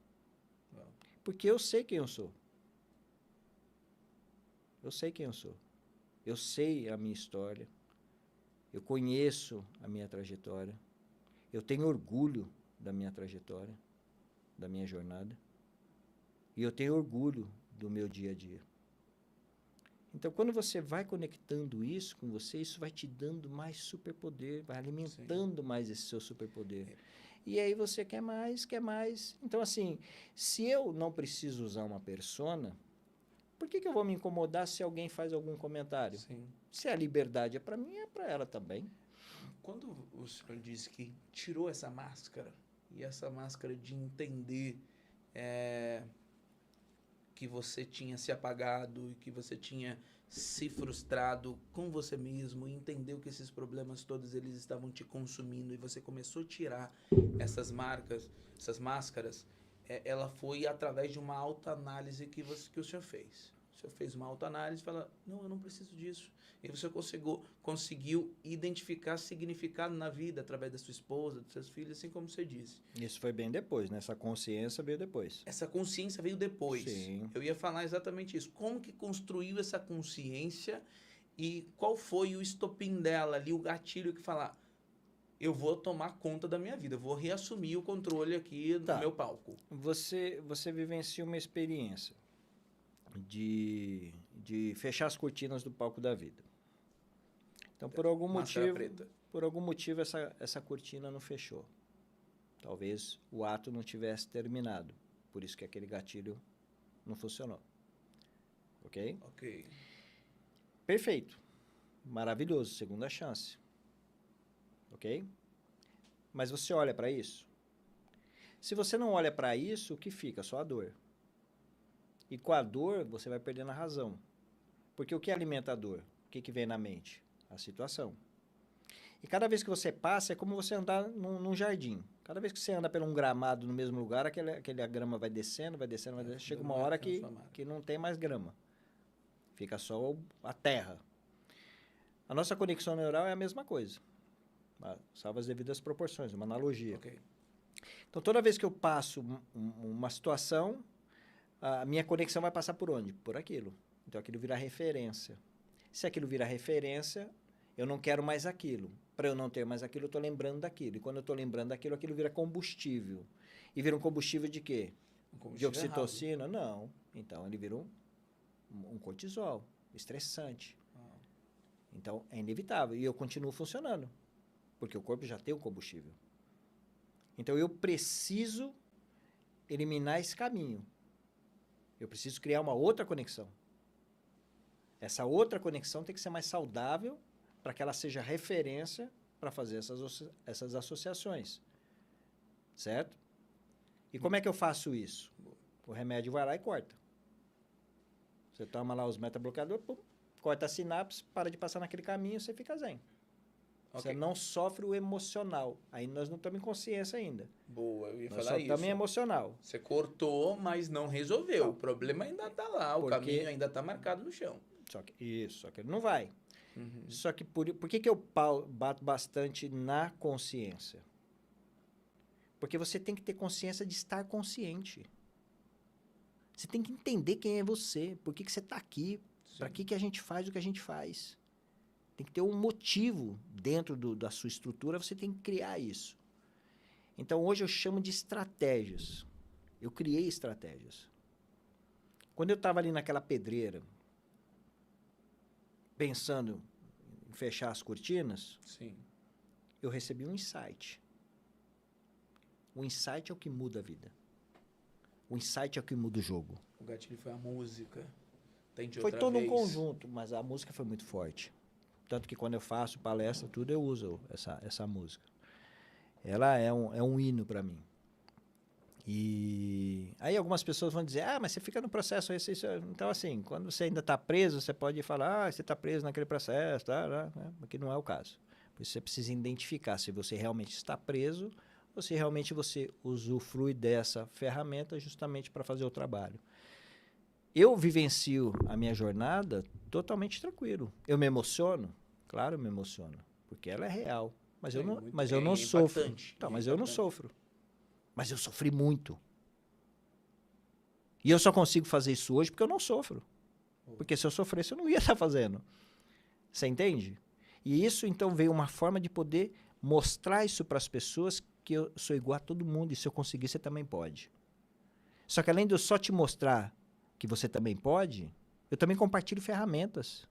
Uau. Porque eu sei quem eu sou. Eu sei quem eu sou. Eu sei a minha história. Eu conheço a minha trajetória. Eu tenho orgulho da minha trajetória, da minha jornada. E eu tenho orgulho do meu dia a dia. Então, quando você vai conectando isso com você, isso vai te dando mais superpoder, vai alimentando mais esse seu superpoder. E aí você quer mais, quer mais. Então, assim, se eu não preciso usar uma persona, por que eu vou me incomodar se alguém faz algum comentário? Sim. Se a liberdade é para mim, é para ela também. Quando o senhor disse que tirou essa máscara, e essa máscara de entender que você tinha se apagado e que você tinha se frustrado com você mesmo e entendeu que esses problemas todos eles estavam te consumindo e você começou a tirar essas máscaras, ela foi através de uma autoanálise que o senhor fez. O senhor fez uma autoanálise e fala, não, eu não preciso disso. E você conseguiu identificar significado na vida através da sua esposa, dos seus filhos, assim como você disse. Isso foi bem depois, né? Essa consciência veio depois. Essa consciência veio depois. Sim. Eu ia falar exatamente isso. Como que construiu essa consciência e qual foi o estopim dela ali, o gatilho que falar, eu vou tomar conta da minha vida, eu vou reassumir o controle aqui do meu palco. Você vivencia uma experiência de fechar as cortinas do palco da vida. Então, por algum motivo, essa cortina não fechou. Talvez o ato não tivesse terminado. Por isso que aquele gatilho não funcionou. Ok? Ok. Perfeito. Maravilhoso. Segunda chance. Ok? Mas você olha para isso? Se você não olha para isso, o que fica? Só a dor. E com a dor, você vai perdendo a razão. Porque o que alimenta a dor? O que vem na mente? A situação. E cada vez que você passa, é como você andar num jardim. Cada vez que você anda por um gramado no mesmo lugar, aquela grama vai descendo. Chega uma hora que não tem mais grama. Fica só a terra. A nossa conexão neural é a mesma coisa. Salvo as devidas proporções, uma analogia. Okay. Então, toda vez que eu passo uma situação, a minha conexão vai passar por onde? Por aquilo. Então, aquilo vira referência. Se aquilo vira referência, eu não quero mais aquilo. Para eu não ter mais aquilo, eu estou lembrando daquilo. E quando eu estou lembrando daquilo, aquilo vira combustível. E vira um combustível de quê? De oxitocina? Errado. Não. Então, ele vira um cortisol, estressante. Então, é inevitável. E eu continuo funcionando. Porque o corpo já tem o combustível. Então, eu preciso eliminar esse caminho. Eu preciso criar uma outra conexão. Essa outra conexão tem que ser mais saudável para que ela seja referência para fazer essas associações. Certo? E como é que eu faço isso? O remédio vai lá e corta. Você toma lá os metabloqueadores, corta a sinapse, para de passar naquele caminho, você fica zen. Okay. Você não sofre o emocional. Aí nós não estamos em consciência ainda. Boa, eu ia falar isso. Nós só estamos em emocional. Você cortou, mas não resolveu. Não. O problema ainda está lá, o caminho ainda está marcado no chão. Só que ele não vai. Uhum. Só que por que eu bato bastante na consciência? Porque você tem que ter consciência de estar consciente. Você tem que entender quem é você, por que você está aqui, para que a gente faz o que a gente faz. Tem que ter um motivo dentro da sua estrutura, você tem que criar isso. Então, hoje eu chamo de estratégias. Eu criei estratégias. Quando eu estava ali naquela pedreira, pensando fechar as cortinas, Sim. eu recebi um insight. O insight é o que muda a vida. O insight é o que muda o jogo. O gatilho foi a música. Tente Foi outra todo um vez. conjunto, mas a música foi muito forte. Tanto que quando eu faço palestra, tudo, eu uso essa música. Ela é um hino para mim. E aí algumas pessoas vão dizer, mas você fica no processo. Então, assim, quando você ainda está preso, você pode falar, você está preso naquele processo, né? Porque não é o caso. Por isso você precisa identificar se você realmente está preso ou se realmente você usufrui dessa ferramenta justamente para fazer o trabalho. Eu vivencio a minha jornada totalmente tranquilo. Eu me emociono? Claro, eu me emociono, porque ela é real. Mas eu não sofro. Então, mas eu não sofro. Mas eu sofri muito. E eu só consigo fazer isso hoje porque eu não sofro. Porque se eu sofresse, eu não ia estar fazendo. Você entende? E isso, então, veio uma forma de poder mostrar isso para as pessoas que eu sou igual a todo mundo e se eu conseguir, você também pode. Só que além de eu só te mostrar que você também pode, eu também compartilho ferramentas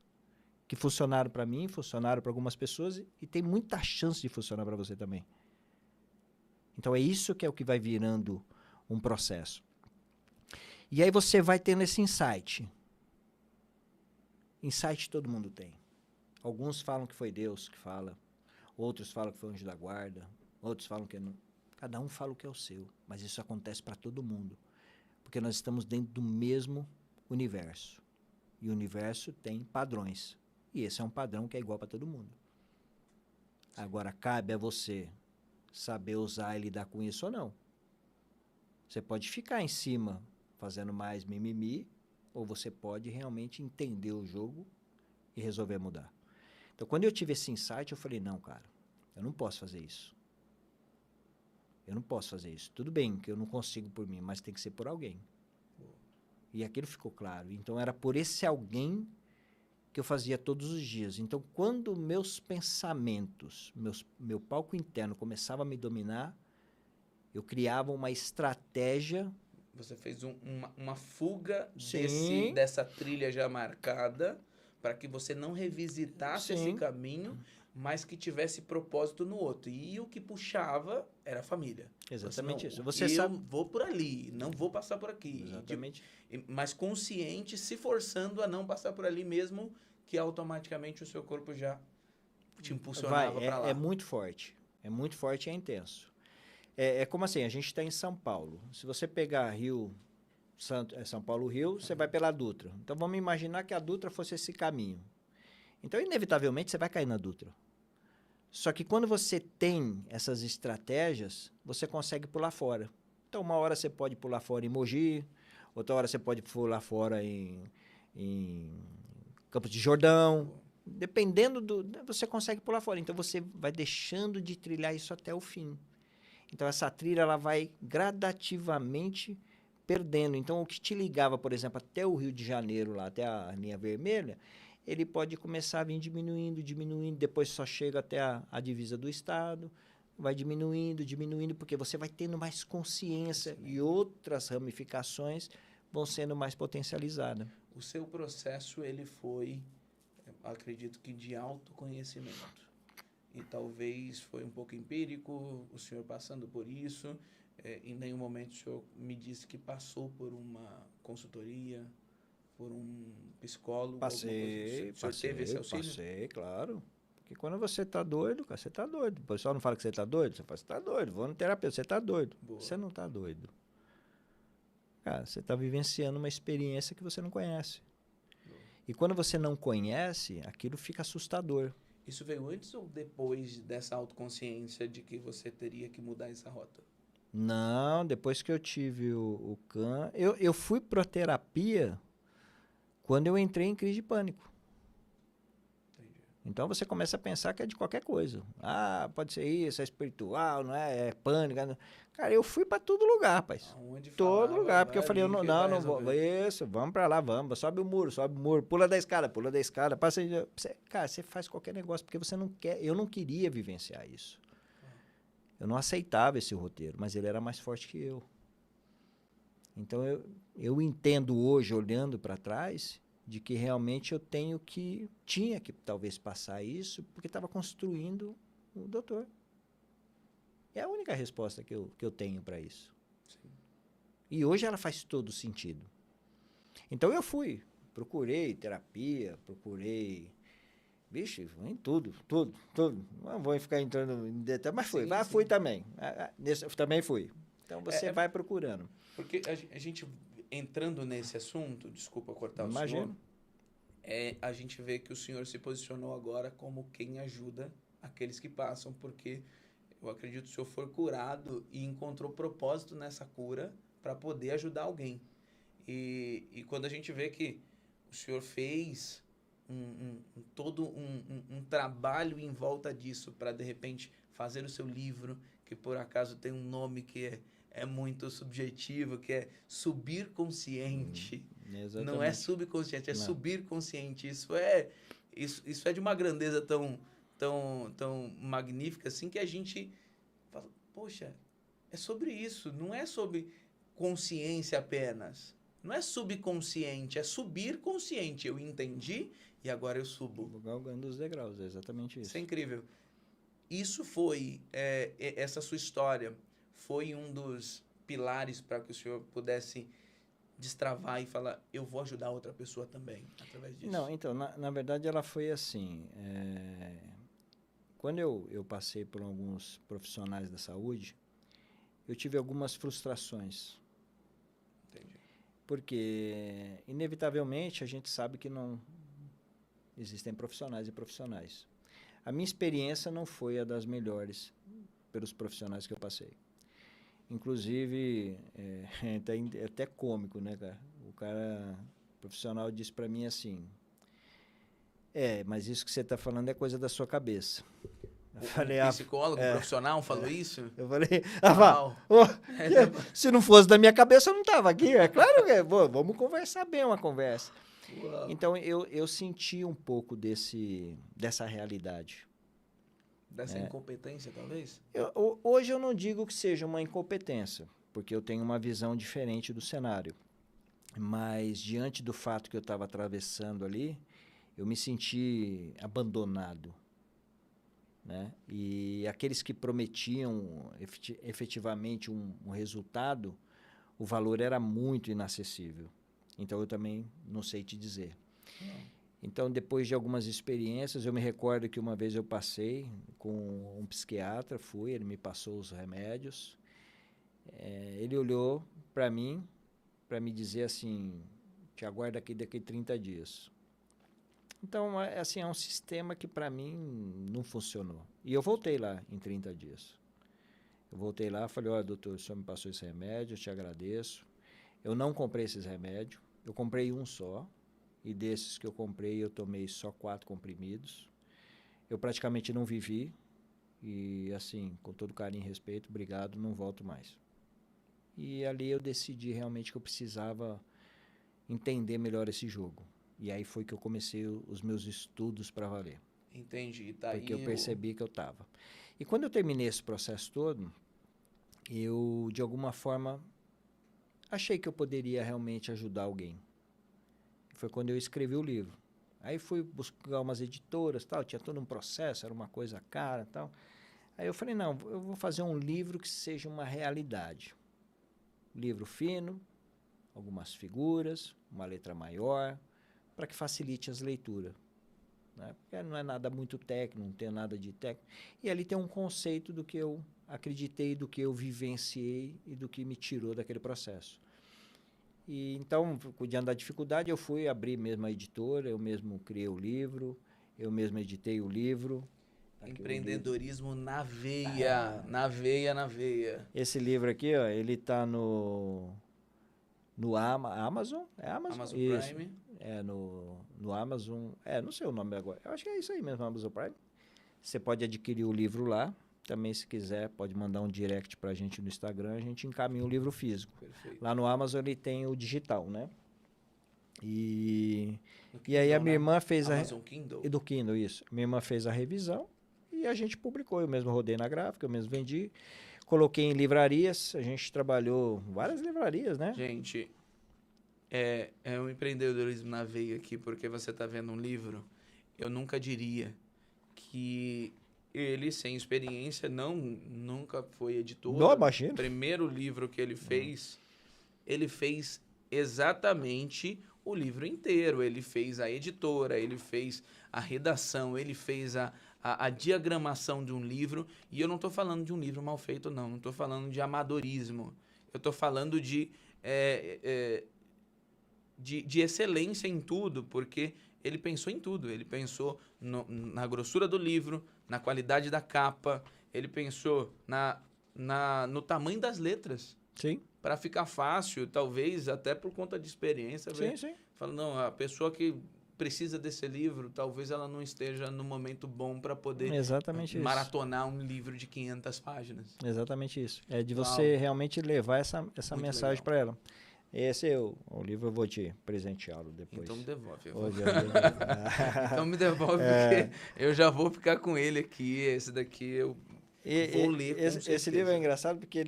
que funcionaram para mim, funcionaram para algumas pessoas e tem muita chance de funcionar para você também. Então é isso que é o que vai virando um processo. E aí você vai tendo esse insight. Insight todo mundo tem. Alguns falam que foi Deus que fala, outros falam que foi o anjo da guarda, outros falam que não. Cada um fala o que é o seu, mas isso acontece para todo mundo. Porque nós estamos dentro do mesmo universo. E o universo tem padrões. E esse é um padrão que é igual para todo mundo. Agora, cabe a você saber usar e lidar com isso ou não. Você pode ficar em cima fazendo mais mimimi, ou você pode realmente entender o jogo e resolver mudar. Então, quando eu tive esse insight, eu falei, não, cara, eu não posso fazer isso. Eu não posso fazer isso. Tudo bem que eu não consigo por mim, mas tem que ser por alguém. E aquilo ficou claro. Então, era por esse alguém que eu fazia todos os dias. Então, quando meus pensamentos, meu palco interno começava a me dominar, eu criava uma estratégia. Você fez uma fuga Sim. dessa trilha já marcada para que você não revisitasse esse caminho, mas que tivesse propósito no outro. E o que puxava era a família. Exatamente isso. Vou por ali, não vou passar por aqui. Exatamente. Mas consciente, se forçando a não passar por ali mesmo, que automaticamente o seu corpo já te impulsionava para lá. É muito forte. É muito forte e é intenso. É como assim, a gente está em São Paulo. Se você pegar São Paulo-Rio, você vai pela Dutra. Então, vamos imaginar que a Dutra fosse esse caminho. Então, inevitavelmente, você vai cair na Dutra. Só que quando você tem essas estratégias, você consegue pular fora. Então, uma hora você pode pular fora em Mogi, outra hora você pode pular fora em Campos de Jordão. Dependendo você consegue pular fora. Então, você vai deixando de trilhar isso até o fim. Então, essa trilha ela vai gradativamente perdendo. Então, o que te ligava, por exemplo, até o Rio de Janeiro, lá, até a linha vermelha, ele pode começar a vir diminuindo, depois só chega até a divisa do estado, vai diminuindo, porque você vai tendo mais consciência e outras ramificações vão sendo mais potencializadas. O seu processo, ele foi, acredito que de autoconhecimento. E talvez foi um pouco empírico, o senhor passando por isso. Em nenhum momento o senhor me disse que passou por uma consultoria, por um psicólogo. Passei, o senhor teve esse auxílio? Passei, claro. Porque quando você está doido, cara, você está doido. O pessoal não fala que você está doido, você fala, você está doido, vou no terapeuta, você está doido. Boa. Você não está doido. Cara, você está vivenciando uma experiência que você não conhece. Boa. E quando você não conhece, aquilo fica assustador. Isso veio antes ou depois dessa autoconsciência de que você teria que mudar essa rota? Não, depois que eu tive o câncer... Eu fui para a terapia quando eu entrei em crise de pânico. Entendi. Então você começa a pensar que é de qualquer coisa. Ah, pode ser isso, é espiritual, não é? É pânico. Não. Cara, eu fui para todo lugar, rapaz. Aonde todo lugar, porque eu falei, eu não vou. Isso, vamos para lá, vamos. Sobe o muro, pula da escada, passa. Cara, você faz qualquer negócio, porque você não quer. Eu não queria vivenciar isso. Eu não aceitava esse roteiro, mas ele era mais forte que eu. Então, eu entendo hoje, olhando para trás, de que realmente eu tinha que talvez passar isso, porque estava construindo o doutor. É a única resposta que eu tenho para isso. Sim. E hoje ela faz todo sentido. Então eu procurei terapia, vixe, em tudo. Não vou ficar entrando em detalhe, mas fui. Sim. Fui também. Também fui. Então você vai procurando. Porque a gente, entrando nesse assunto, desculpa cortar o Imagino. senhor, a gente vê que o senhor se posicionou agora como quem ajuda aqueles que passam, porque eu acredito que o senhor foi curado e encontrou propósito nessa cura para poder ajudar alguém. E quando a gente vê que o senhor fez todo um trabalho em volta disso para, de repente, fazer o seu livro, que por acaso tem um nome que é muito subjetivo, que é Subir Consciente. Não é subconsciente, é Não. subir consciente. Isso é de uma grandeza tão magnífica assim que a gente fala, poxa, é sobre isso, não é sobre consciência apenas. Não é subconsciente, é subir consciente. Eu entendi e agora eu subo. Galgando os degraus, é exatamente isso. Isso é incrível. Isso foi, essa sua história, foi um dos pilares para que o senhor pudesse destravar e falar, eu vou ajudar outra pessoa também, através disso. Não, então, na verdade ela foi assim, quando eu passei por alguns profissionais da saúde, eu tive algumas frustrações. Entendi. Porque, inevitavelmente, a gente sabe que não existem profissionais e profissionais. A minha experiência não foi a das melhores pelos profissionais que eu passei. Inclusive, é até cômico, né, cara? O profissional disse para mim assim, mas isso que você está falando é coisa da sua cabeça. Eu falei, psicólogo profissional falou isso? Eu falei, se não fosse da minha cabeça eu não estava aqui. É claro que vamos conversar bem uma conversa. Uau. Então, eu senti um pouco dessa realidade. Dessa incompetência, talvez? Hoje eu não digo que seja uma incompetência, porque eu tenho uma visão diferente do cenário. Mas, diante do fato que eu estava atravessando ali, eu me senti abandonado. Né? E aqueles que prometiam efetivamente um resultado, o valor era muito inacessível. Então, eu também não sei te dizer. Então, depois de algumas experiências, eu me recordo que uma vez eu passei com um psiquiatra, ele me passou os remédios. Ele olhou para mim, para me dizer assim, te aguardo aqui daqui a 30 dias. Então, assim, é um sistema que para mim não funcionou. E eu voltei lá em 30 dias. Eu voltei lá e falei, olha, doutor, o senhor me passou esse remédio, eu te agradeço. Eu não comprei esses remédios, eu comprei um só. E desses que eu comprei, eu tomei só 4 comprimidos. Eu praticamente não vivi. E, assim, com todo carinho e respeito, obrigado, não volto mais. E ali eu decidi realmente que eu precisava entender melhor esse jogo. E aí foi que eu comecei os meus estudos para valer. Entendi. Tá, porque eu percebi que eu estava. E quando eu terminei esse processo todo, eu, de alguma forma, achei que eu poderia realmente ajudar alguém. Foi quando eu escrevi o livro. Aí fui buscar umas editoras, tal, tinha todo um processo, era uma coisa cara, tal. Aí eu falei, não, eu vou fazer um livro que seja uma realidade. Livro fino, algumas figuras, uma letra maior, para que facilite as leituras. Né? Porque não é nada muito técnico, não tem nada de técnico. E ali tem um conceito do que eu acreditei, do que eu vivenciei e do que me tirou daquele processo. E então, diante da dificuldade, eu fui abrir mesmo a editora, eu mesmo criei o livro, eu mesmo editei o livro. Empreendedorismo na veia, na veia. Esse livro aqui, ó, ele está no Amazon, Amazon isso. Prime. No Amazon, não sei o nome agora. Eu acho que é isso aí mesmo, Amazon Prime. Você pode adquirir o livro lá. Também, se quiser, pode mandar um direct pra gente no Instagram, a gente encaminha o livro físico. Perfeito. Lá no Amazon ele tem o digital, né? E Kindle, aí a minha irmã fez Amazon Kindle? Do Kindle, isso. Minha irmã fez a revisão e a gente publicou. Eu mesmo rodei na gráfica, eu mesmo vendi. Coloquei em livrarias, a gente trabalhou várias livrarias, né? Gente, É um empreendedorismo na veia aqui, porque você está vendo um livro, eu nunca diria que ele, sem experiência, nunca foi editor. Não, imagina. O primeiro livro que ele fez exatamente o livro inteiro. Ele fez a editora, ele fez a redação, ele fez a diagramação de um livro. E eu não estou falando de um livro mal feito, não. Não estou falando de amadorismo. Eu estou falando de excelência em tudo, porque ele pensou em tudo. Ele pensou na grossura do livro, na qualidade da capa, ele pensou no tamanho das letras. Sim. Para ficar fácil, talvez até por conta de experiência. Sim. Fala, não, a pessoa que precisa desse livro, talvez ela não esteja no momento bom para poder maratonar um livro de 500 páginas. Exatamente isso. É de você realmente levar essa mensagem para ela. Esse é o livro, eu vou te presenteá-lo depois. Então me devolve. Então me devolve, porque eu já vou ficar com ele aqui. Esse daqui eu vou ler com certeza. Esse livro é engraçado porque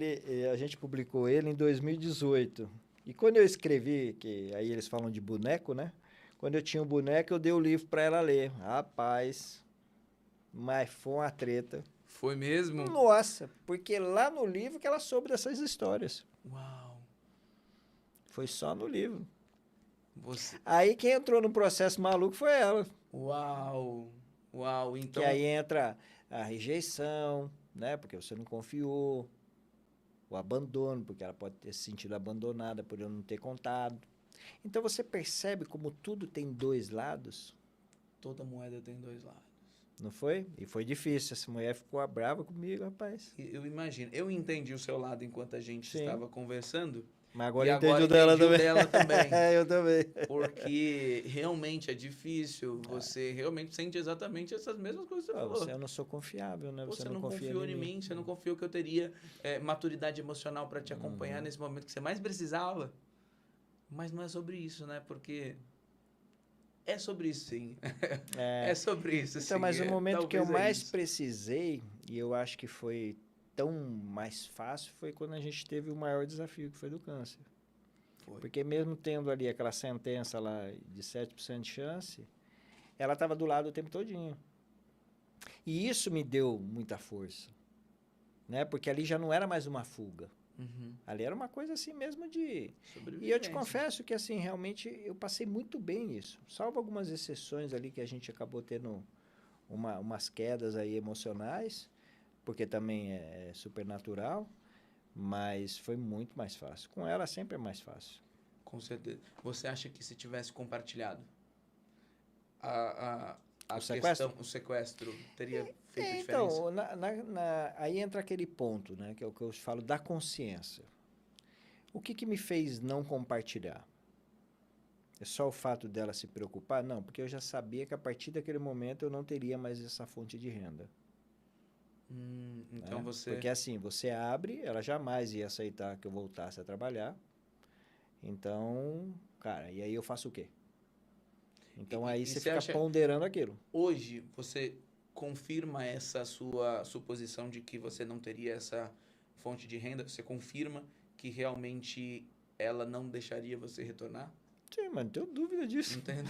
a gente publicou ele em 2018. E quando eu escrevi, que aí eles falam de boneco, né? Quando eu tinha um boneco, eu dei o livro para ela ler. Rapaz, mas foi uma treta. Foi mesmo? Nossa, porque lá no livro que ela soube dessas histórias. Uau. Foi só no livro. Você... Aí quem entrou no processo maluco foi ela. Uau. Então... Que aí entra a rejeição, né? Porque você não confiou. O abandono, porque ela pode ter se sentido abandonada por eu não ter contado. Então você percebe como tudo tem dois lados? Toda moeda tem dois lados. Não foi? E foi difícil. Essa mulher ficou brava comigo, rapaz. Eu imagino. Eu entendi o seu lado enquanto a gente estava conversando. Mas agora entendi o dela também. Eu também. Porque realmente é difícil. Você realmente sente exatamente essas mesmas coisas que você falou. Eu não sou confiável, né? Você não confiou em mim. Você não confiou que eu teria maturidade emocional para te acompanhar nesse momento que você mais precisava. Mas não é sobre isso, né? Porque é sobre isso, sim. É sobre isso, sim. Então, mas o momento que eu mais precisei, e eu acho que foi tão mais fácil, foi quando a gente teve o maior desafio, que foi do câncer. Porque mesmo tendo ali aquela sentença lá de 7% de chance, ela estava do lado o tempo todinho. E isso me deu muita força, né? Porque ali já não era mais uma fuga. Ali era uma coisa assim mesmo de... E eu te confesso que assim, realmente eu passei muito bem nisso. Salvo algumas exceções ali que a gente acabou tendo umas quedas aí emocionais, porque também é super natural, mas foi muito mais fácil. Com ela sempre é mais fácil. Com certeza. Você acha que se tivesse compartilhado o sequestro teria feito diferença? Então, aí entra aquele ponto, né, que é o que eu falo da consciência. O que me fez não compartilhar? É só o fato dela se preocupar? Não, porque eu já sabia que a partir daquele momento eu não teria mais essa fonte de renda. Então você... Porque assim, você abre, ela jamais ia aceitar que eu voltasse a trabalhar. Então, cara, e aí eu faço o quê? Então aí você fica ponderando aquilo. Hoje, você confirma essa sua suposição de que você não teria essa fonte de renda? Você confirma que realmente ela não deixaria você retornar? Sim, mas não tenho dúvida disso. Entendo.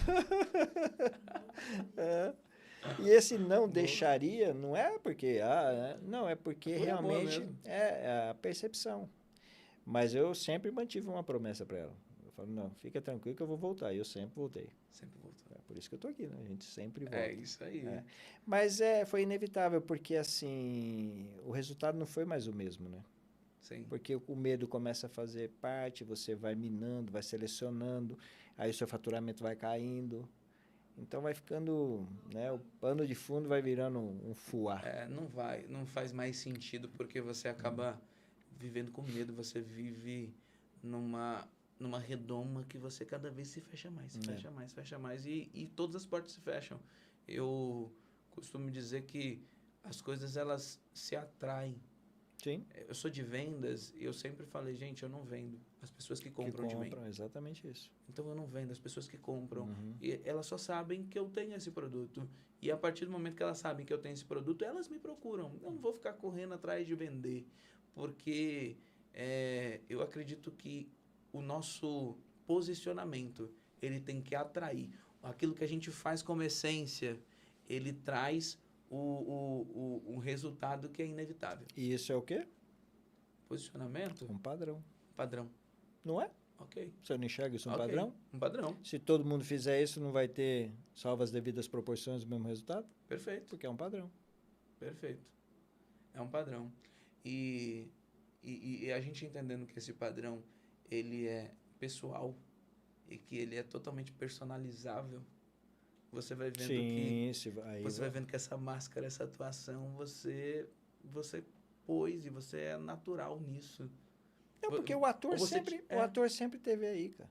E esse não deixaria, não é porque... não, é porque realmente é a percepção. Mas eu sempre mantive uma promessa para ela. Eu falo, não, fica tranquilo que eu vou voltar. E eu sempre voltei. Sempre voltou. Por isso que eu tô aqui, né? A gente sempre volta. É isso aí. Mas foi inevitável, porque assim, o resultado não foi mais o mesmo, né? Sim. Porque o medo começa a fazer parte, você vai minando, vai selecionando, aí o seu faturamento vai caindo. Então vai ficando, né? O pano de fundo vai virando um fuá. Não faz mais sentido, porque você acaba vivendo com medo, você vive numa redoma que você cada vez se fecha mais, fecha mais e todas as portas se fecham. Eu costumo dizer que as coisas elas se atraem. Sim. Eu sou de vendas e eu sempre falei, gente, eu não vendo. As pessoas que compram de mim. Exatamente isso. Então eu não vendo, as pessoas que compram. E elas só sabem que eu tenho esse produto. E a partir do momento que elas sabem que eu tenho esse produto, elas me procuram. Eu não vou ficar correndo atrás de vender. Porque eu acredito que o nosso posicionamento, ele tem que atrair. Aquilo que a gente faz como essência, ele traz um resultado que é inevitável. E isso é o quê? Posicionamento? Um padrão. Padrão. Não é? Ok. Você não enxerga isso um Ok. padrão? Um padrão. Se todo mundo fizer isso, não vai ter, salvo as devidas proporções, o mesmo resultado? Perfeito. Porque é um padrão. Perfeito. É um padrão. E a gente entendendo que esse padrão, ele é pessoal e que ele é totalmente personalizável, você vai vendo que... Você vai vendo que essa máscara, essa atuação, você pôs e você é natural nisso. Não, porque o ator Ou você sempre, o ator sempre teve aí, cara.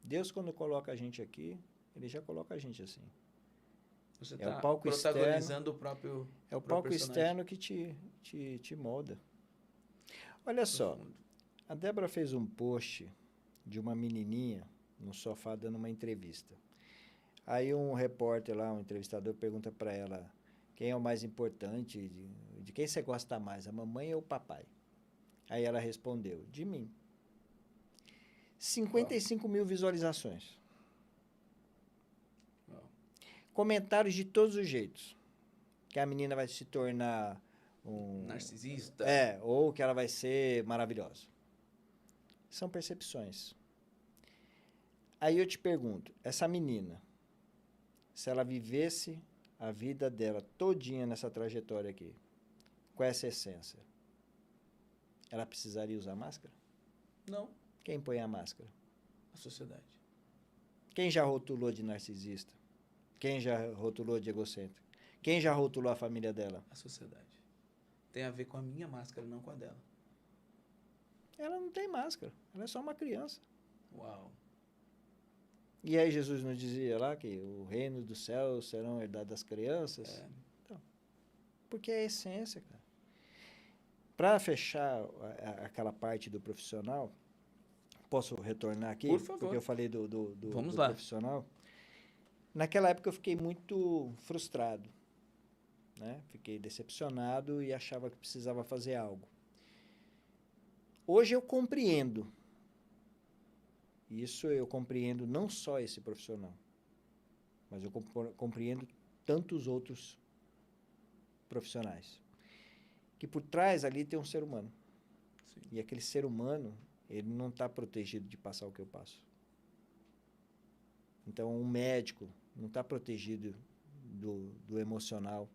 Deus, quando coloca a gente aqui, ele já coloca a gente assim. Você É o está palco protagonizando o próprio É o próprio palco personagem. externo que te molda. Olha só, Profundo. a Débora fez um post de uma menininha no sofá dando uma entrevista. Aí um repórter lá, um entrevistador, pergunta para ela quem é o mais importante, de quem você gosta mais, a mamãe ou o papai? Aí ela respondeu, de mim. 55 mil visualizações. Uau. Comentários de todos os jeitos. Que a menina vai se tornar um... Narcisista. ou que ela vai ser maravilhosa. São percepções. Aí eu te pergunto, essa menina, se ela vivesse a vida dela todinha nessa trajetória aqui, com essa essência, ela precisaria usar máscara? Não. Quem põe a máscara? A sociedade. Quem já rotulou de narcisista? Quem já rotulou de egocêntrico? Quem já rotulou a família dela? A sociedade. Tem a ver com a minha máscara, não com a dela. Ela não tem máscara, ela é só uma criança. Uau. E aí Jesus nos dizia lá que o reino dos céus serão herdados às crianças. Então, porque é a essência, cara. Para fechar aquela parte do profissional, posso retornar aqui? Por favor. Porque eu falei do Vamos lá. profissional. Naquela época eu fiquei muito frustrado, né? Fiquei decepcionado e achava que precisava fazer algo. Hoje eu compreendo. Isso eu compreendo não só esse profissional, mas eu compreendo tantos outros profissionais. Que por trás ali tem um ser humano. Sim. E aquele ser humano, ele não está protegido de passar o que eu passo. Então, um médico não está protegido do emocional.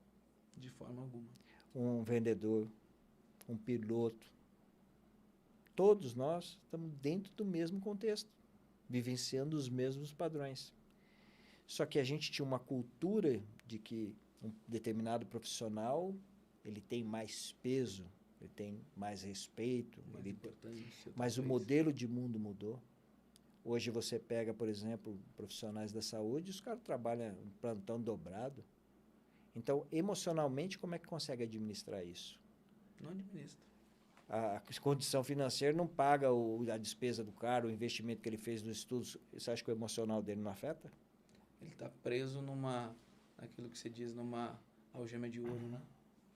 De forma alguma. Um vendedor, um piloto. Todos nós estamos dentro do mesmo contexto, vivenciando os mesmos padrões. Só que a gente tinha uma cultura de que um determinado profissional, ele tem mais peso, ele tem mais respeito, mas o modelo de mundo mudou. Hoje você pega, por exemplo, profissionais da saúde, os caras trabalham em plantão dobrado. Então, emocionalmente, como é que consegue administrar isso? Não administra. A condição financeira não paga a despesa do cara, o investimento que ele fez nos estudos. Você acha que o emocional dele não afeta? Ele está preso naquilo que se diz, numa algema de ouro, né?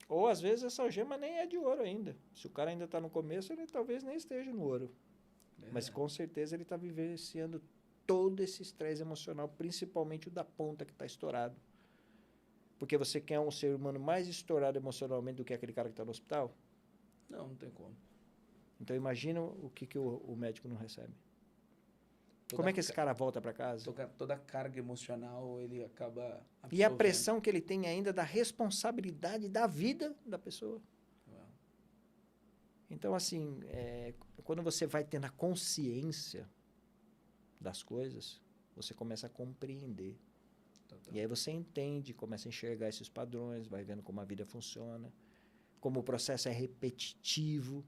Ou, às vezes, essa algema nem é de ouro ainda. Se o cara ainda está no começo, ele talvez nem esteja no ouro. Mas, com certeza, ele está vivenciando todo esse estresse emocional, principalmente o da ponta que está estourado. Porque você quer um ser humano mais estourado emocionalmente do que aquele cara que está no hospital? Não tem como. Então, imagina o que o médico não recebe. Como é que esse cara volta para casa? Toda a carga emocional, ele acaba absorvendo. E a pressão que ele tem ainda da responsabilidade da vida da pessoa. Uau. Então, assim, quando você vai tendo a consciência das coisas, você começa a compreender. Total. E aí você entende, começa a enxergar esses padrões, vai vendo como a vida funciona, como o processo é repetitivo,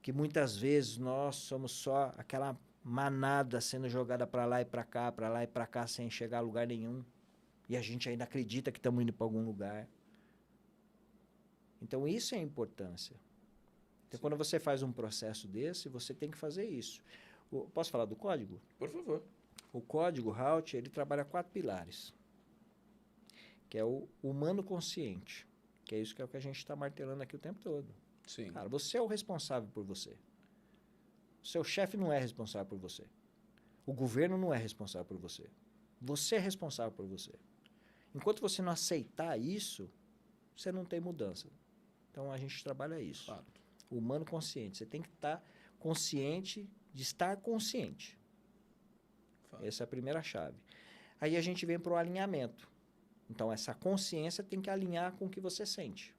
que muitas vezes nós somos só aquela manada sendo jogada para lá e para cá, sem chegar a lugar nenhum. E a gente ainda acredita que estamos indo para algum lugar. Então, isso é a importância. Então, quando você faz um processo desse, você tem que fazer isso. Posso falar do código? Por favor. O código Haut, ele trabalha 4 pilares, que é o humano consciente, que é isso que a gente está martelando aqui o tempo todo. Sim. Cara, você é o responsável por você. Seu chefe não é responsável por você. O governo não é responsável por você. Você é responsável por você. Enquanto você não aceitar isso, você não tem mudança. Então, a gente trabalha isso. Fato. O humano consciente. Você tem que estar consciente de estar consciente. Fato. Essa é a primeira chave. Aí a gente vem para o alinhamento. Então, essa consciência tem que alinhar com o que você sente.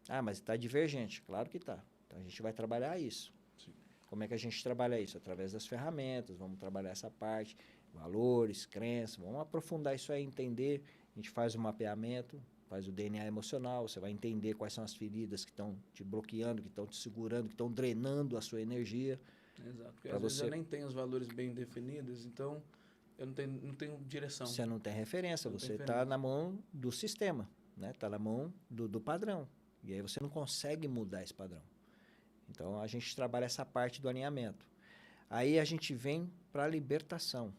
Ah, mas está divergente. Claro que está. Então, a gente vai trabalhar isso. Sim. Como é que a gente trabalha isso? Através das ferramentas, vamos trabalhar essa parte, valores, crenças, vamos aprofundar isso aí, entender. A gente faz o mapeamento, faz o DNA emocional, você vai entender quais são as feridas que estão te bloqueando, que estão te segurando, que estão drenando a sua energia. Exato, porque às vezes eu nem tenho os valores bem definidos, então eu não tenho direção. Você não tem referência, Não tem você está referência. na mão do sistema, né? Está na mão do padrão. E aí você não consegue mudar esse padrão. Então, a gente trabalha essa parte do alinhamento. Aí a gente vem para a libertação.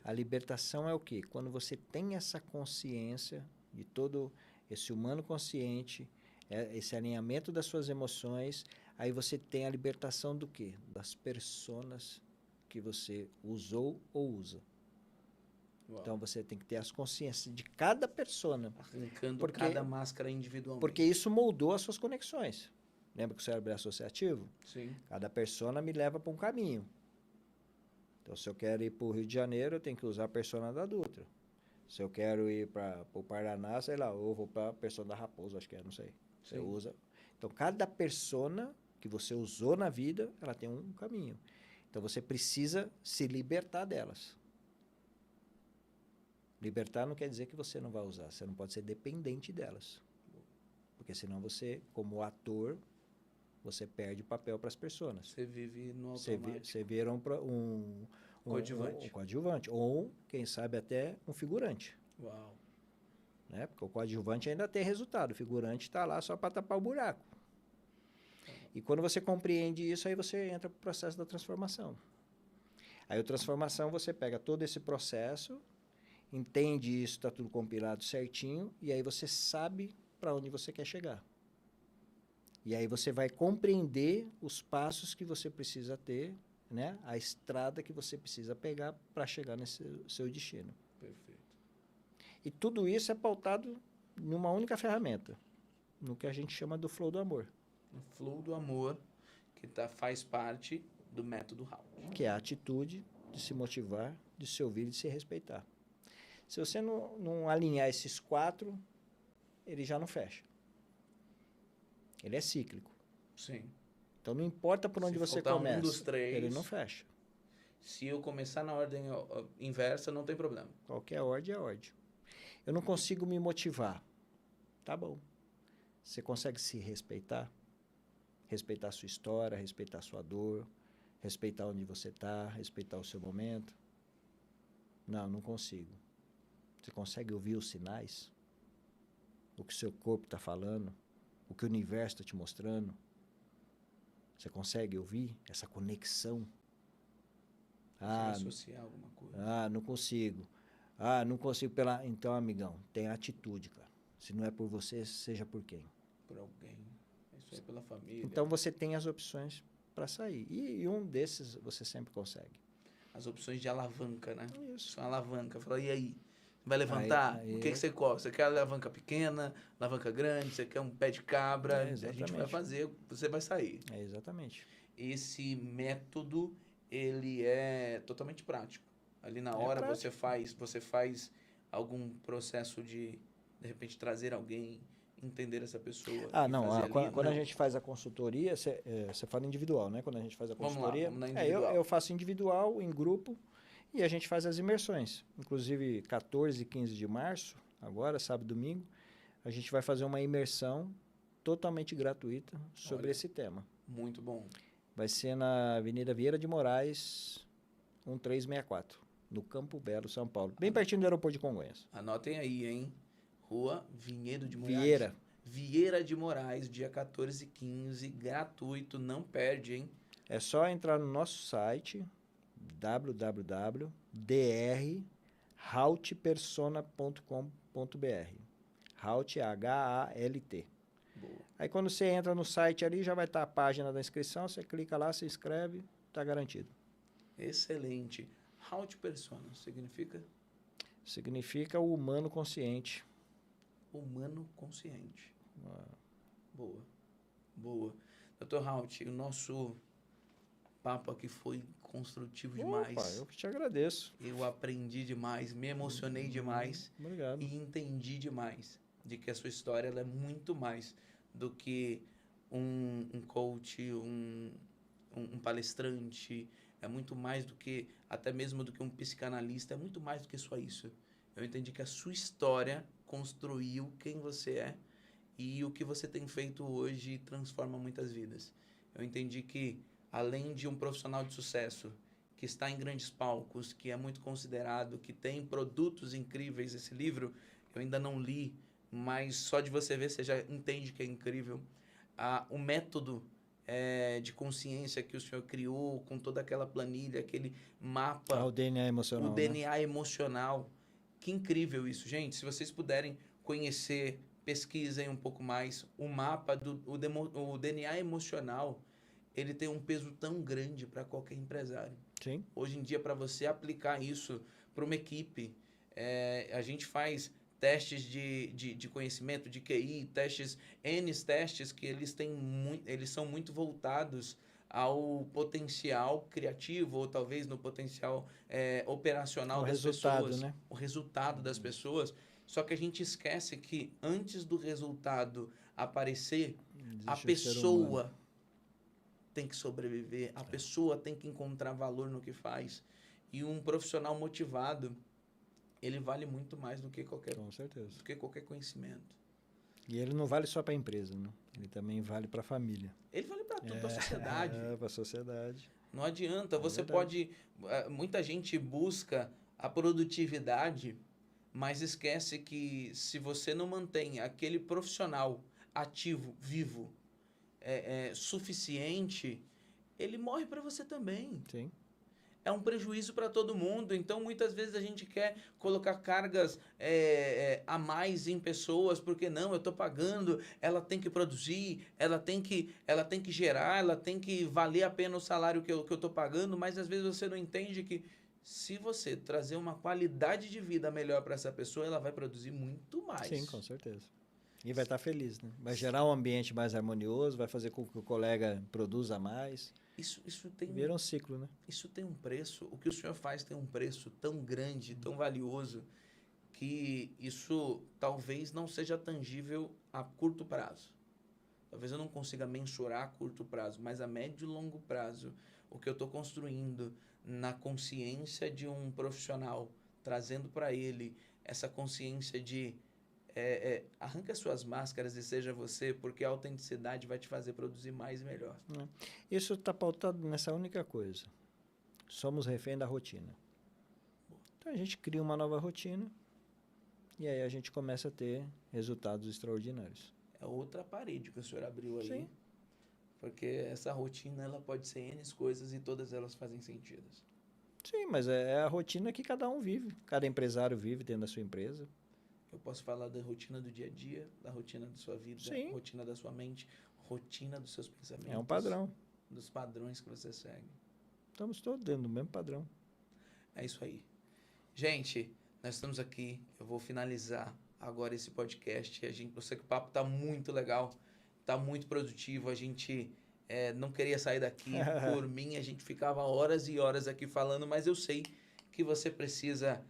A libertação é o quê? Quando você tem essa consciência de todo esse humano consciente, esse alinhamento das suas emoções, aí você tem a libertação do quê? Das personas que você usou ou usa. Uau. Então, você tem que ter as consciências de cada persona. Arrancando cada máscara individualmente. Porque isso moldou as suas conexões. Lembra que o cérebro é associativo? Sim. Cada persona me leva para um caminho. Então, se eu quero ir para o Rio de Janeiro, eu tenho que usar a persona da Dutra. Se eu quero ir para o Paraná, sei lá, eu vou para a persona da Raposa, acho que é, não sei. Você usa. Então, cada persona que você usou na vida, ela tem um caminho. Então, você precisa se libertar delas. Libertar não quer dizer que você não vai usar. Você não pode ser dependente delas. Porque senão você, como ator, você perde papel para as pessoas. Você vive no automático. Você vira um coadjuvante. Um coadjuvante. Ou, quem sabe, até um figurante. Uau. Né? Porque o coadjuvante ainda tem resultado. O figurante está lá só para tapar o buraco. E quando você compreende isso, aí você entra para o processo da transformação. Aí a transformação, você pega todo esse processo, entende isso, está tudo compilado certinho, e aí você sabe para onde você quer chegar. E aí você vai compreender os passos que você precisa ter, né? A estrada que você precisa pegar para chegar nesse seu destino. Perfeito. E tudo isso é pautado numa única ferramenta, no que a gente chama do flow do amor. O flow do amor, que faz parte do método Hout. Que é a atitude de se motivar, de se ouvir e de se respeitar. Se você não alinhar esses 4, ele já não fecha. Ele é cíclico. Sim. Então, não importa por onde você começa, dos 3, ele não fecha. Se eu começar na ordem inversa, não tem problema. Qualquer ordem é ordem. Eu não consigo me motivar. Tá bom. Você consegue se respeitar? Respeitar a sua história, respeitar a sua dor, respeitar onde você está, respeitar o seu momento? Não consigo. Você consegue ouvir os sinais? O que o seu corpo está falando? O que o universo está te mostrando? Você consegue ouvir essa conexão? Você vai associar alguma coisa. Não consigo. Não consigo Então, amigão, tem atitude, cara. Se não é por você, seja por quem? Por alguém. Isso aí, pela família. Então, você tem as opções para sair. E um desses você sempre consegue. As opções de alavanca, né? Isso. São alavanca. Fala, e aí? Vai levantar? O que você coloca? Você quer alavanca pequena, alavanca grande, você quer um pé de cabra? A gente vai fazer, você vai sair. Exatamente. Esse método, ele é totalmente prático. Ali na hora você faz algum processo de repente, trazer alguém, entender essa pessoa. Quando a gente faz a consultoria, você fala individual, né? Quando a gente faz a consultoria, vamos na individual. Eu faço individual, em grupo, e a gente faz as imersões. Inclusive, 14 e 15 de março, agora, sábado e domingo, a gente vai fazer uma imersão totalmente gratuita sobre esse tema. Muito bom. Vai ser na Avenida Vieira de Moraes, 1364, no Campo Belo, São Paulo. Bem pertinho do aeroporto de Congonhas. Anotem aí, hein? Rua Vinhedo de Moraes. Vieira de Moraes, dia 14 e 15, gratuito, não perde, hein? É só entrar no nosso site, www.drhaultpersona.com.br. Halt, H-A-L-T. Boa. Aí quando você entra no site ali, já vai estar a página da inscrição, você clica lá, se inscreve, está garantido. Excelente. Haute persona significa Significa o humano consciente. humano consciente. Ah, Boa. Boa. Dr. Haut, o nosso papo aqui foi construtivo demais. Opa, eu que te agradeço. Eu aprendi demais, me emocionei demais Obrigado. e entendi demais de que a sua história ela é muito mais do que um coach, um palestrante, é muito mais do que, até mesmo do que um psicanalista, é muito mais do que só isso. Eu entendi que a sua história construiu quem você é e o que você tem feito hoje transforma muitas vidas. Eu entendi que, além de um profissional de sucesso, que está em grandes palcos, que é muito considerado, que tem produtos incríveis, esse livro eu ainda não li, mas só de você ver você já entende que é incrível. O método de consciência que o senhor criou, com toda aquela planilha, aquele mapa, O DNA emocional, o né? DNA emocional. Que incrível isso, gente. Se vocês puderem conhecer, pesquisem um pouco mais. O mapa o DNA emocional, ele tem um peso tão grande para qualquer empresário. Sim. Hoje em dia, para você aplicar isso para uma equipe, a gente faz testes de conhecimento, de QI, N testes que eles são muito voltados ao potencial criativo ou talvez no potencial operacional das pessoas, né? o resultado das pessoas. Só que a gente esquece que antes do resultado aparecer, a Existe o ser humano. pessoa tem que sobreviver, a pessoa tem que encontrar valor no que faz. E um profissional motivado, ele vale muito mais do que Com certeza. do que qualquer conhecimento. E ele não vale só para a empresa, né? Ele também vale para a família. Ele vale para tudo, para a sociedade. Para a sociedade. Não adianta, você verdade. pode... Muita gente busca a produtividade, mas esquece que se você não mantém aquele profissional ativo, vivo, suficiente, ele morre para você também. Sim. É um prejuízo para todo mundo. Então, muitas vezes a gente quer colocar cargas a mais em pessoas, porque não, eu estou pagando, ela tem que produzir, ela tem que gerar, ela tem que valer a pena o salário que eu estou pagando, mas às vezes você não entende que se você trazer uma qualidade de vida melhor para essa pessoa, ela vai produzir muito mais. Sim, com certeza. E vai estar feliz, né? Vai gerar um ambiente mais harmonioso, vai fazer com que o colega produza mais. Isso tem Vira um ciclo, né? Isso tem um preço. O que o senhor faz tem um preço tão grande, tão valioso, que isso talvez não seja tangível a curto prazo. Talvez eu não consiga mensurar a curto prazo, mas a médio e longo prazo, o que eu estou construindo na consciência de um profissional, trazendo para ele essa consciência de arranca suas máscaras e seja você, porque a autenticidade vai te fazer produzir mais e melhor. Isso está pautado nessa única coisa. Somos refém da rotina. Então a gente cria uma nova rotina e aí a gente começa a ter resultados extraordinários. É outra parede que o senhor abriu aí. Sim. Porque essa rotina ela pode ser N coisas e todas elas fazem sentido. Sim, mas é a rotina que cada um vive. Cada empresário vive dentro da sua empresa. Eu posso falar da rotina do dia a dia, da rotina da sua vida, Sim. da rotina da sua mente, rotina dos seus pensamentos. É um padrão. Dos padrões que você segue. Estamos todos dentro do mesmo padrão. É isso aí. Gente, nós estamos aqui. Eu vou finalizar agora esse podcast. Eu sei que o papo está muito legal, está muito produtivo. A gente não queria sair daqui. Por mim, a gente ficava horas e horas aqui falando, mas eu sei que você precisa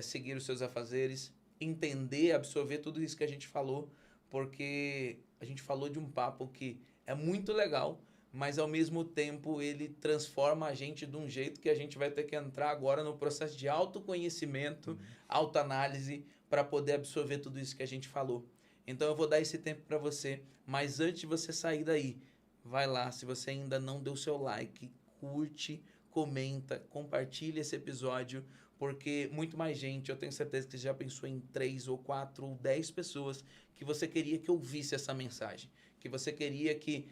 seguir os seus afazeres, entender, absorver tudo isso que a gente falou, porque a gente falou de um papo que é muito legal, mas ao mesmo tempo ele transforma a gente de um jeito que a gente vai ter que entrar agora no processo de autoconhecimento, autoanálise, para poder absorver tudo isso que a gente falou. Então eu vou dar esse tempo para você, mas antes de você sair daí, vai lá, se você ainda não deu seu like, curte, comenta, compartilha esse episódio, porque muito mais gente, eu tenho certeza que você já pensou em 3 ou 4 ou 10 pessoas que você queria que ouvisse essa mensagem, que você queria que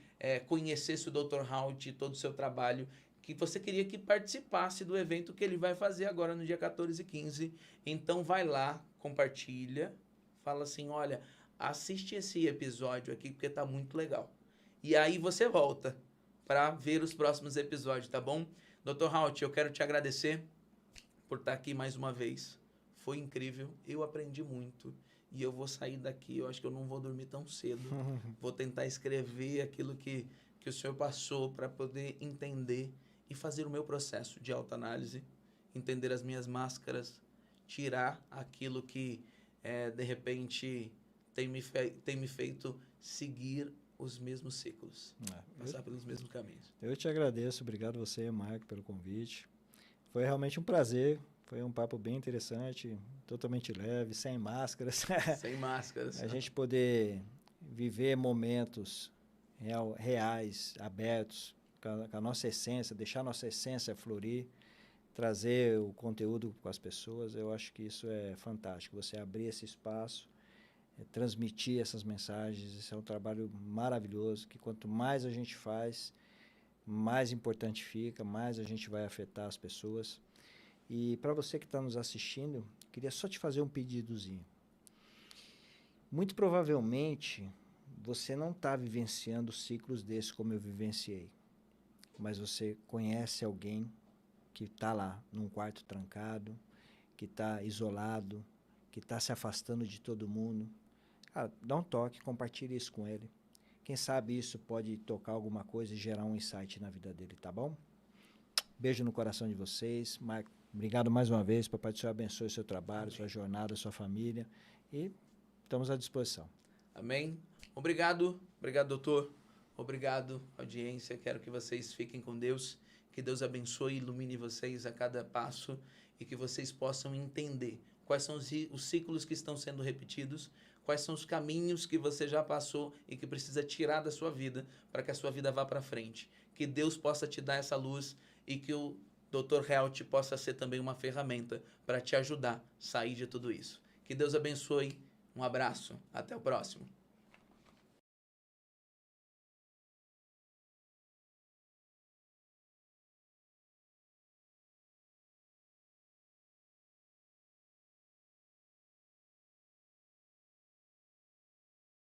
conhecesse o Dr. Haut e todo o seu trabalho, que você queria que participasse do evento que ele vai fazer agora no dia 14 e 15. Então vai lá, compartilha, fala assim, olha, assiste esse episódio aqui, porque tá muito legal. E aí você volta para ver os próximos episódios, tá bom? Dr. Halt, eu quero te agradecer por estar aqui mais uma vez. Foi incrível, eu aprendi muito. E eu vou sair daqui, eu acho que eu não vou dormir tão cedo. Vou tentar escrever aquilo que o senhor passou para poder entender e fazer o meu processo de autoanálise, entender as minhas máscaras, tirar aquilo que, de repente, tem me feito seguir os mesmos ciclos, passar pelos mesmos caminhos. Eu te agradeço, obrigado você, Marco, pelo convite. Foi realmente um prazer, foi um papo bem interessante, totalmente leve, sem máscaras. Sem máscaras. A gente poder viver momentos reais, abertos, com a nossa essência, deixar a nossa essência florir, trazer o conteúdo com as pessoas, eu acho que isso é fantástico. Você abrir esse espaço, transmitir essas mensagens, isso é um trabalho maravilhoso, que quanto mais a gente faz, mais importante fica, mais a gente vai afetar as pessoas. E para você que está nos assistindo, queria só te fazer um pedidozinho. Muito provavelmente, você não está vivenciando ciclos desses como eu vivenciei, mas você conhece alguém que está lá, num quarto trancado, que está isolado, que está se afastando de todo mundo. Dá um toque, compartilhe isso com ele. Quem sabe isso pode tocar alguma coisa e gerar um insight na vida dele, tá bom? Beijo no coração de vocês. Marco, obrigado mais uma vez. Papai do Senhor abençoe o seu trabalho, sua jornada, sua família. E estamos à disposição. Amém. Obrigado, doutor. Obrigado, audiência. Quero que vocês fiquem com Deus. Que Deus abençoe e ilumine vocês a cada passo e que vocês possam entender quais são os ciclos que estão sendo repetidos, quais são os caminhos que você já passou e que precisa tirar da sua vida para que a sua vida vá para frente. Que Deus possa te dar essa luz e que o Dr. Halt possa ser também uma ferramenta para te ajudar a sair de tudo isso. Que Deus abençoe. Um abraço. Até o próximo.